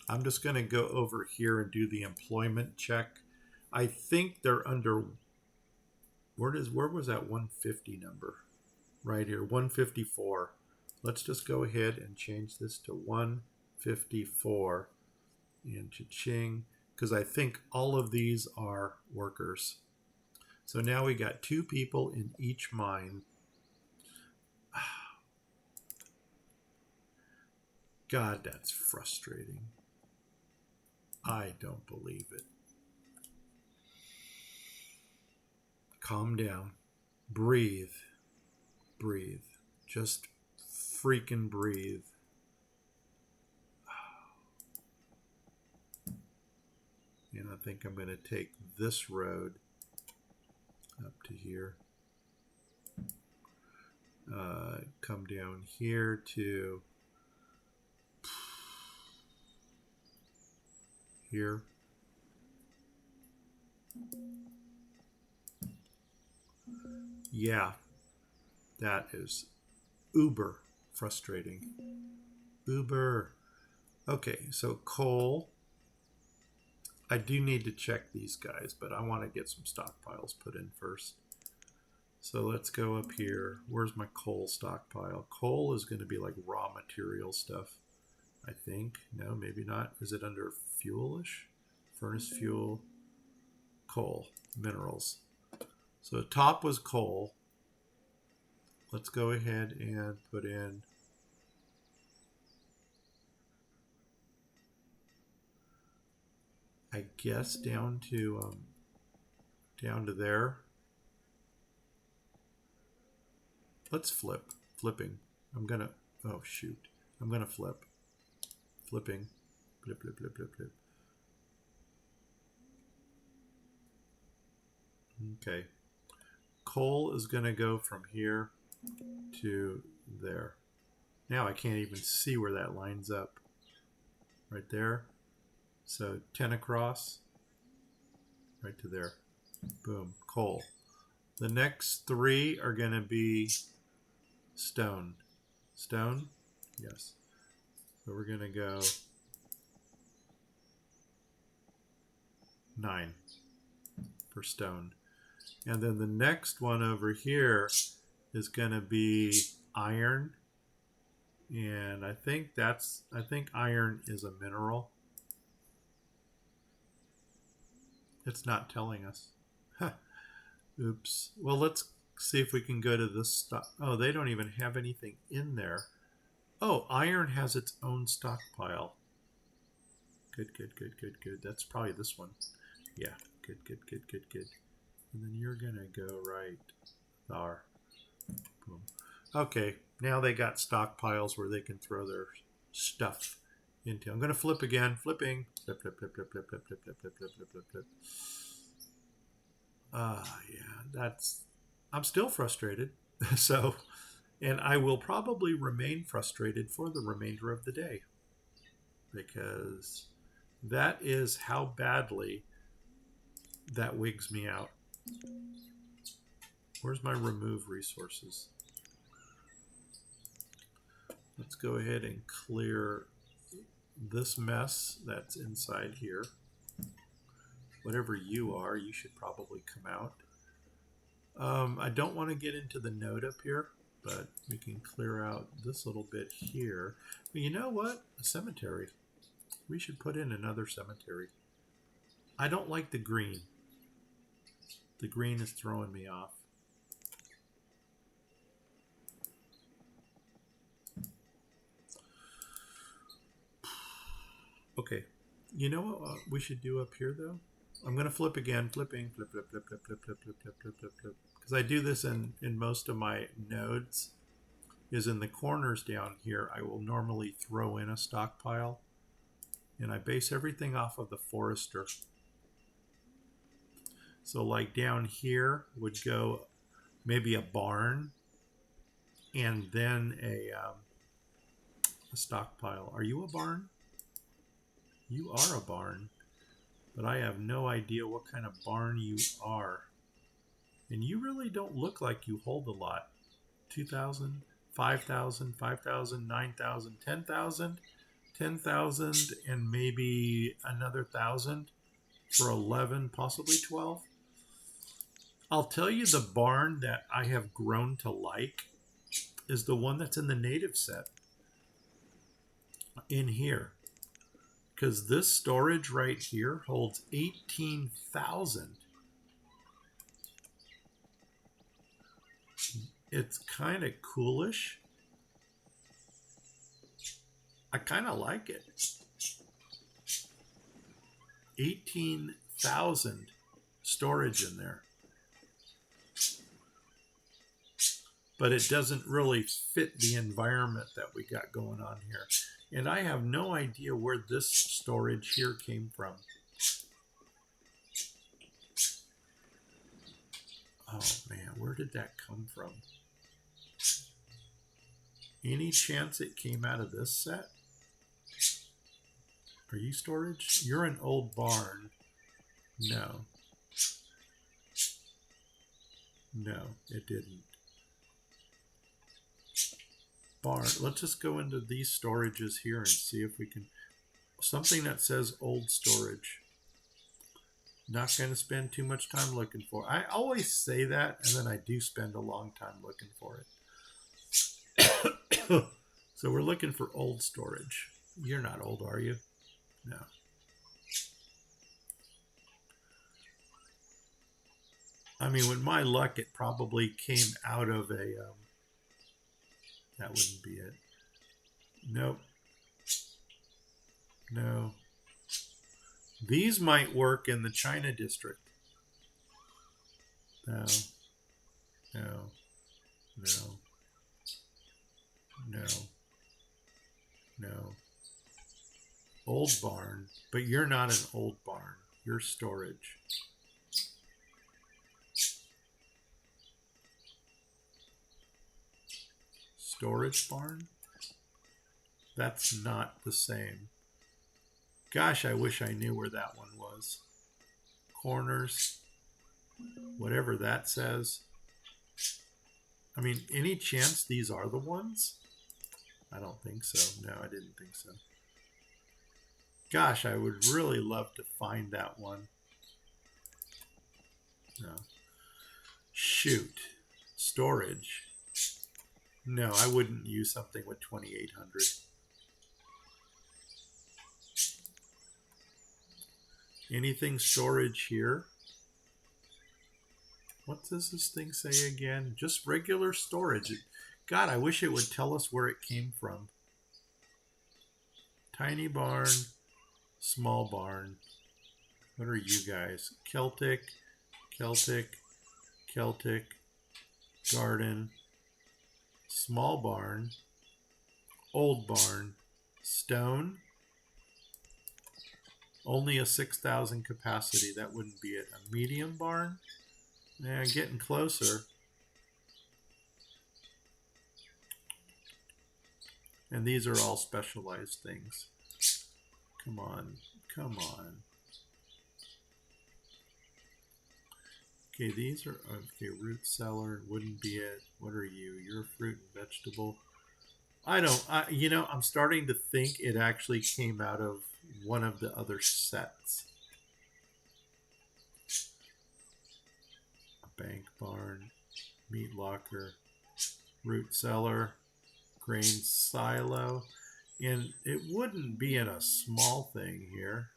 I'm just going to go over here and do the employment check. I think they're under, where was that 150 number? Right here, 154. Let's just go ahead and change this to 154 and cha-ching, because I think all of these are workers. So now we got 2 people in each mine. God, that's frustrating. I don't believe it. Calm down. Breathe. Breathe. Just freaking breathe. And I think I'm going to take this road up to here. Come down here to here. Yeah, that is uber frustrating. Uber. Okay, so coal. I do need to check these guys, but I want to get some stockpiles put in first. So let's go up here. Where's my coal stockpile? Coal is going to be like raw material stuff, I think. No, maybe not. Is it under fuelish? Furnace fuel, coal, minerals. So the top was coal. Let's go ahead and put in I guess down to there. Let's flip. Flipping. I'm gonna. Oh shoot! I'm gonna flip. Flipping. Flip, flip, flip, flip, flip. Okay. Coal is gonna go from here to there. Now I can't even see where that lines up. Right there. So 10 across. Right to there. Boom. Coal. The next three are going to be stone. Stone? Yes. So we're going to go 9 for stone. And then the next one over here is going to be iron. And I think iron is a mineral. It's not telling us. Oops. Well, let's see if we can go to this stock. Oh, they don't even have anything in there. Oh, iron has its own stockpile. Good, good, good, good, good. That's probably this one. Yeah, good, good, good, good, good. And then you're going to go right there. Boom. Okay, now they got stockpiles where they can throw their stuff into. I'm going to flip again. Flipping. Flip, flip, flip, flip, flip, flip, flip, flip, flip, flip, flip, flip, flip. Yeah, I'm still frustrated. So, and I will probably remain frustrated for the remainder of the day because that is how badly that wigs me out. Where's my remove resources? Let's go ahead and clear this mess that's inside here. Whatever you are, you should probably come out. I don't want to get into the node up here, but we can clear out this little bit here. But you know what? A cemetery. We should put in another cemetery. I don't like the green. The green is throwing me off. Okay. You know what we should do up here, though? I'm going to flip again. Flipping. Flip, flip, flip, flip, flip, flip, flip, flip, flip, flip, flip. Because I do this in most of my nodes. Is in the corners down here, I will normally throw in a stockpile. And I base everything off of the forester. So like down here would go maybe a barn and then a stockpile. Are you a barn? You are a barn, but I have no idea what kind of barn you are. And you really don't look like you hold a lot. 2,000, 5,000, 5,000, 9,000, 10,000, 10,000, and maybe another 1,000 for 11, possibly 12. I'll tell you the barn that I have grown to like is the one that's in the native set in here. Because this storage right here holds 18,000. It's kind of coolish. I kind of like it. 18,000 storage in there. But it doesn't really fit the environment that we got going on here. And I have no idea where this storage here came from. Oh man, where did that come from? Any chance it came out of this set? Are you storage? You're an old barn. No. No, it didn't. Barn. Let's just go into these storages here and see if we can. Something that says old storage. Not going to spend too much time looking for it. I always say that, and then I do spend a long time looking for it. So we're looking for old storage. You're not old, are you? No. I mean, with my luck, it probably came out of a... that wouldn't be it. Nope. No. These might work in the China district. No. No. No. No. No. Old barn. But you're not an old barn. You're storage. Storage barn? That's not the same. Gosh, I wish I knew where that one was. Corners. Whatever that says. I mean, any chance these are the ones? I don't think so. No, I didn't think so. Gosh, I would really love to find that one. No. Shoot. Storage. No, I wouldn't use something with 2800. Anything storage here? What does this thing say again? Just regular storage. God, I wish it would tell us where it came from. Tiny barn, small barn. What are you guys? Celtic, Celtic, Celtic, garden, small barn, old barn, stone. Only a 6,000 capacity. That wouldn't be it. A medium barn? Yeah, getting closer. And these are all specialized things. Come on. Come on. Okay, these are... Okay, root cellar. Wouldn't be it. What are you? You're a fruit and vegetable. You know, I'm starting to think it actually came out of one of the other sets. A bank barn, meat locker, root cellar, grain silo. And it wouldn't be in a small thing here.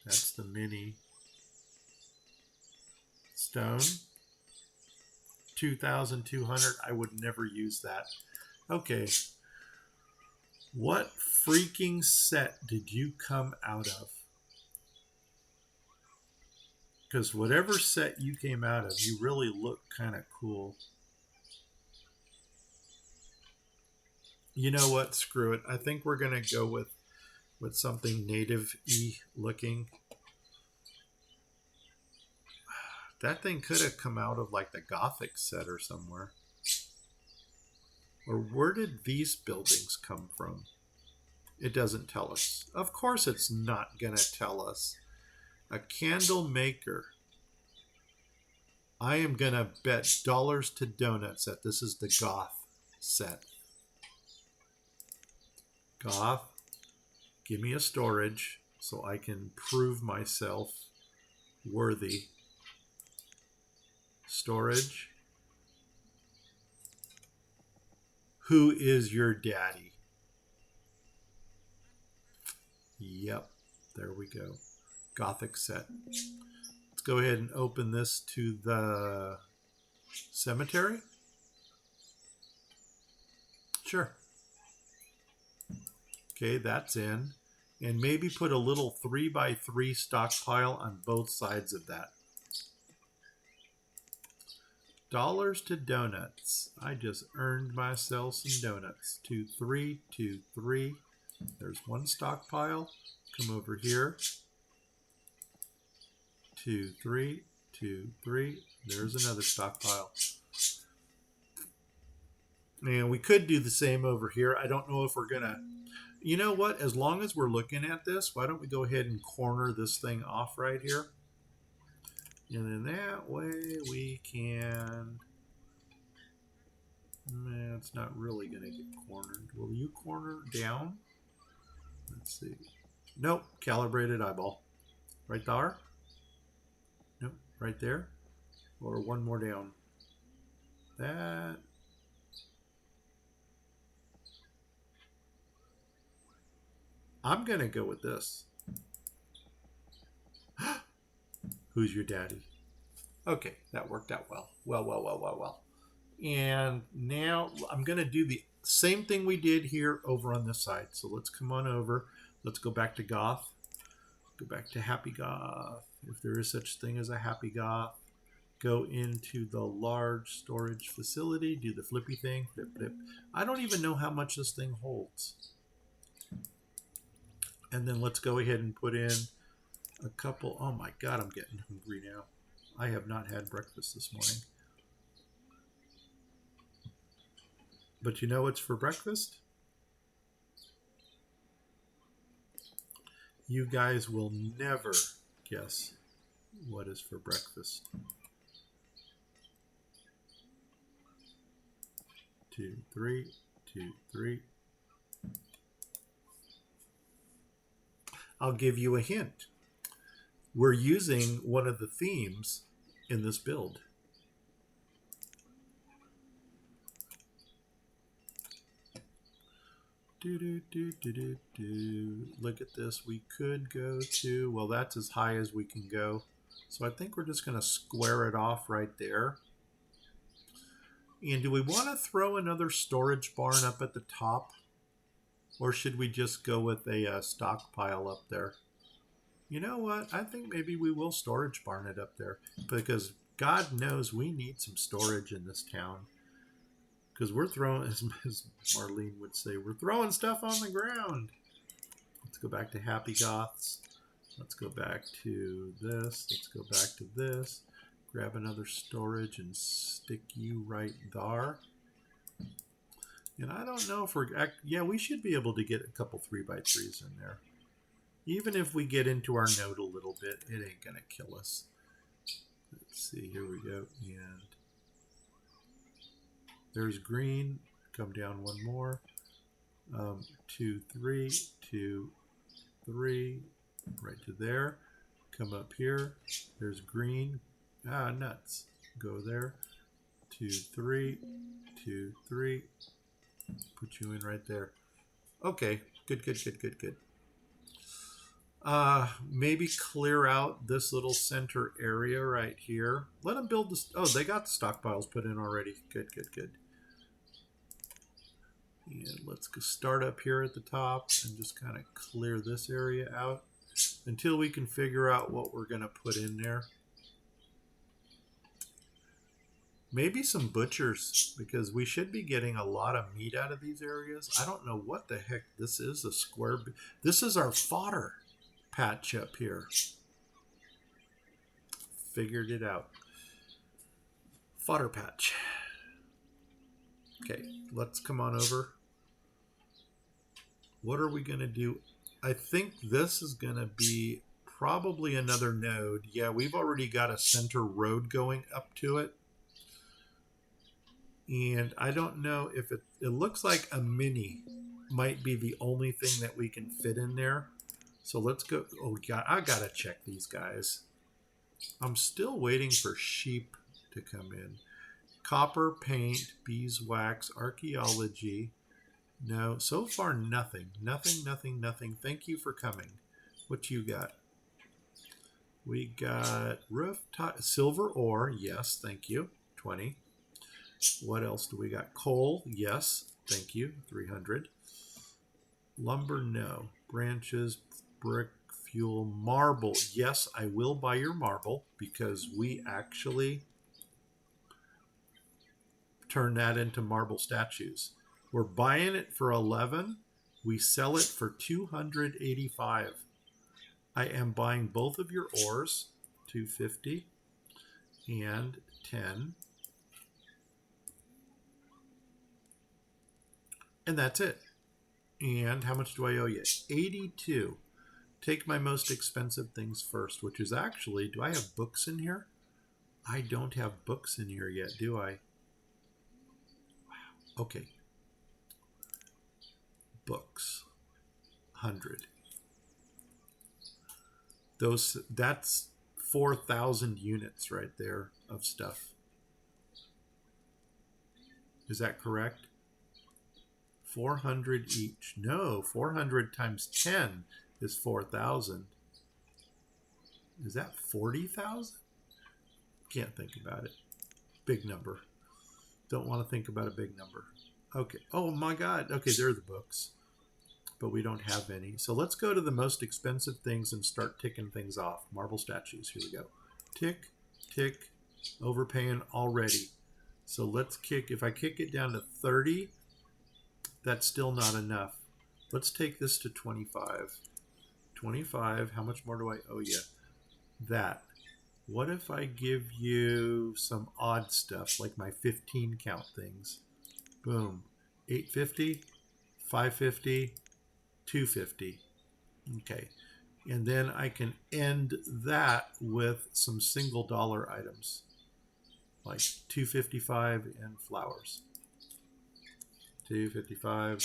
That's the mini. Stone. 2,200. I would never use that. Okay. What freaking set did you come out of? Because whatever set you came out of, you really look kind of cool. You know what? Screw it. I think we're going to go with something native-y looking. That thing could have come out of like the Gothic set or somewhere. Or where did these buildings come from? It doesn't tell us. Of course it's not going to tell us. A candle maker. I am going to bet dollars to donuts that this is the Goth set. Goth, give me a storage so I can prove myself worthy. Storage. Who is your daddy? Yep, there we go. Gothic set. Let's go ahead and open this to the cemetery. Sure. Okay, that's in. And maybe put a little 3x3 stockpile on both sides of that. Dollars to donuts. I just earned myself some donuts. 2, 3, 2, 3. There's one stockpile. Come over here. 2, 3, 2, 3. There's another stockpile. And we could do the same over here. I don't know if we're going to... You know what? As long as we're looking at this, why don't we go ahead and corner this thing off right here? And then that way we can... It's not really going to get cornered. Will you corner down? Let's see. Nope. Calibrated eyeball. Right there? Nope. Right there? Or one more down. That... I'm going to go with this. Who's your daddy? Okay, that worked out well. Well. And now I'm going to do the same thing we did here over on this side. So let's come on over. Let's go back to Goth. Go back to Happy Goth. If there is such thing as a Happy Goth. Go into the large storage facility. Do the flippy thing. Flip, flip. I don't even know how much this thing holds. And then let's go ahead and put in a couple. Oh my God, I'm getting hungry now. I have not had breakfast this morning. But you know what's for breakfast? You guys will never guess what is for breakfast. 2, 3, 2, 3. I'll give you a hint. We're using one of the themes in this build. Look at this. We could go to, well, that's as high as we can go. So I think we're just going to square it off right there. And do we want to throw another storage barn up at the top? Or should we just go with a stockpile up there? You know what? I think maybe we will storage barn it up there. Because God knows we need some storage in this town. Because we're throwing, as Marlene would say, we're throwing stuff on the ground. Let's go back to Happy Goths. Let's go back to this. Let's go back to this. Grab another storage and stick you right there. And I don't know if we're... Yeah, we should be able to get a couple 3x3s in there. Even if we get into our node a little bit, it ain't going to kill us. Let's see. Here we go. And there's green. Come down one more. 2, 3. 2, 3. Right to there. Come up here. There's green. Ah, nuts. Go there. 2, 3. 2, 3. Put you in right there. Okay. Good. Maybe clear out this little center area right here. Let them build this. Oh, they got the stockpiles put in already. Good. And let's go start up here at the top and just kind of clear this area out until we can figure out what we're going to put in there. Maybe some butchers, because we should be getting a lot of meat out of these areas. I don't know what the heck this is, a square. This is our fodder patch up here. Figured it out. Fodder patch. Okay, let's come on over. What are we going to do? I think this is going to be probably another node. Yeah, we've already got a center road going up to it. And I don't know if it looks like a mini might be the only thing that we can fit in there. So let's go. Oh, God, I got to check these guys. I'm still waiting for sheep to come in. Copper, paint, beeswax, archaeology. No, so far nothing. Nothing. Thank you for coming. What you got? We got roof top, silver ore. Yes, thank you. 20. What else do we got? Coal. Yes, thank you. 300. Lumber. No. Branches. Brick. Fuel. Marble. Yes, I will buy your marble because we actually turn that into marble statues. We're buying it for 11. We sell it for 285. I am buying both of your ores. 250. and 10. And that's it. And how much do I owe you? 82. Take my most expensive things first, which is actually, do I have books in here? I don't have books in here yet, do I? Wow. Okay. Books. 100. That's 4,000 units right there of stuff. Is that correct? 400 each. No, 400 times 10 is 4,000. Is that 40,000? Can't think about it. Big number. Don't want to think about a big number. Okay. Oh my God. Okay, there are the books. But we don't have any. So let's go to the most expensive things and start ticking things off. Marble statues. Here we go. Tick, tick. Overpaying already. So let's kick. If I kick it down to 30, that's still not enough. Let's take this to 25. 25. How much more do I owe you? That. What if I give you some odd stuff, like my 15 count things? Boom. 850, 550, 250. Okay. And then I can end that with some single dollar items, like 255 and flowers. 255.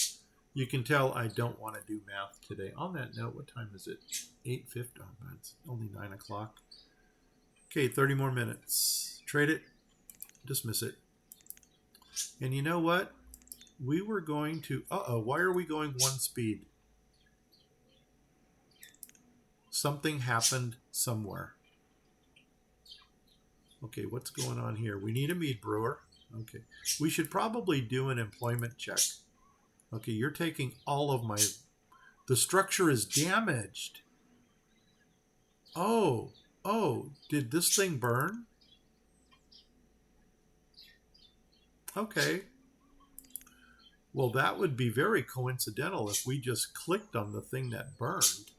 You can tell I don't want to do math today. On that note, what time is it? 8:50. Oh, it's only 9 o'clock. Okay, 30 more minutes. Trade it. Dismiss it. And you know what? We were going to... why are we going one speed? Something happened somewhere. Okay, what's going on here? We need a mead brewer. Okay. We should probably do an employment check. Okay, you're taking all of my... The structure is damaged. Oh, did this thing burn? Okay. Well, that would be very coincidental if we just clicked on the thing that burned.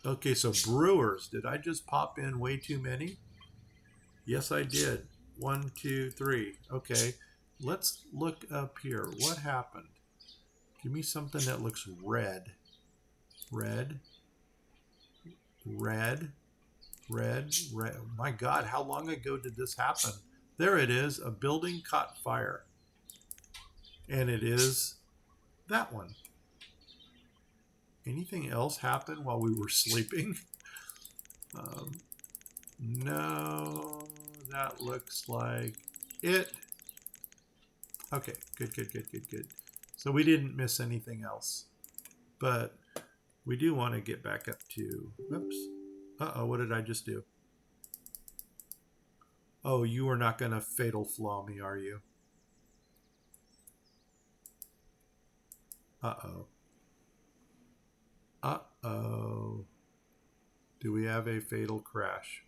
Okay, so brewers. Did I just pop in way too many? Yes, I did. 1, 2, 3. Okay. Let's look up here. What happened? Give me something that looks red. Red. Red. Red. Red. My God, how long ago did this happen? There it is. A building caught fire. And it is that one. Anything else happen while we were sleeping? No, that looks like it. Okay, good. So we didn't miss anything else. But we do want to get back up to... Whoops. Uh-oh, what did I just do? Oh, you are not going to fatal flaw me, are you? Uh-oh. Uh-oh. Do we have a fatal crash?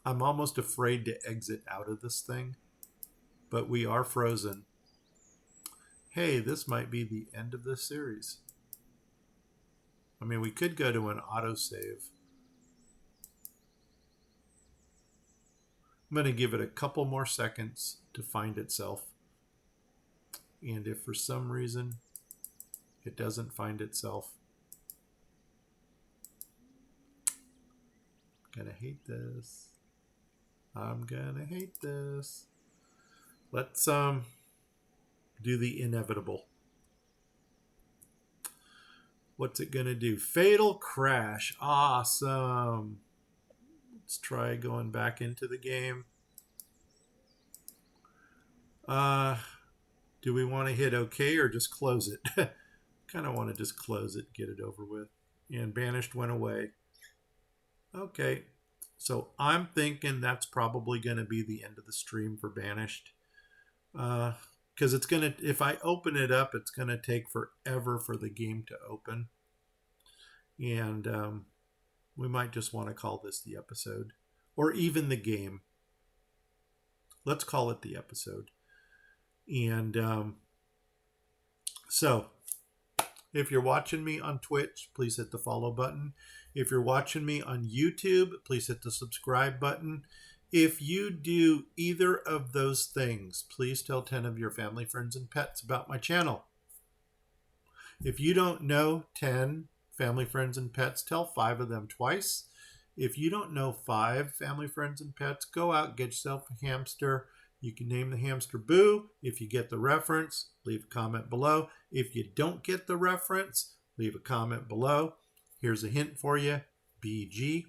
I'm almost afraid to exit out of this thing, but we are frozen. Hey, this might be the end of this series. I mean, we could go to an autosave. I'm going to give it a couple more seconds to find itself. And if for some reason it doesn't find itself, I'm going to hate this. I'm going to hate this. Let's do the inevitable. What's it going to do? Fatal crash. Awesome. Let's try going back into the game. Do we want to hit OK or just close it? Kind of want to just close it, get it over with. And Banished went away. Okay. So I'm thinking that's probably going to be the end of the stream for Banished. Because it's going to, if I open it up, it's going to take forever for the game to open. And we might just want to call this the episode. Or even the game. Let's call it the episode. And so If you're watching me on Twitch, please hit the follow button. If you're watching me on YouTube, please hit the subscribe button. If you do either of those things, please tell 10 of your family, friends, and pets about my channel. If you don't know 10 family, friends, and pets, tell 5 of them twice. If you don't know 5 family, friends, and pets, go out, get yourself a hamster. You can name the hamster Boo. If you get the reference, leave a comment below. If you don't get the reference, leave a comment below. Here's a hint for you, BG.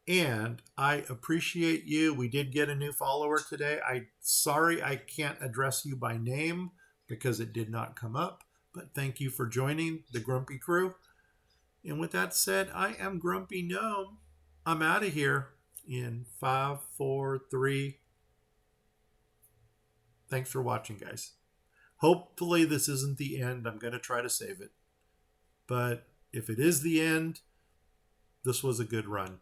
And I appreciate you. We did get a new follower today. Sorry I can't address you by name because it did not come up. But thank you for joining the Grumpy Crew. And with that said, I am Grumpy Gnome. I'm out of here in 5, 4, 3. Thanks for watching, guys. Hopefully this isn't the end. I'm going to try to save it. But if it is the end, this was a good run.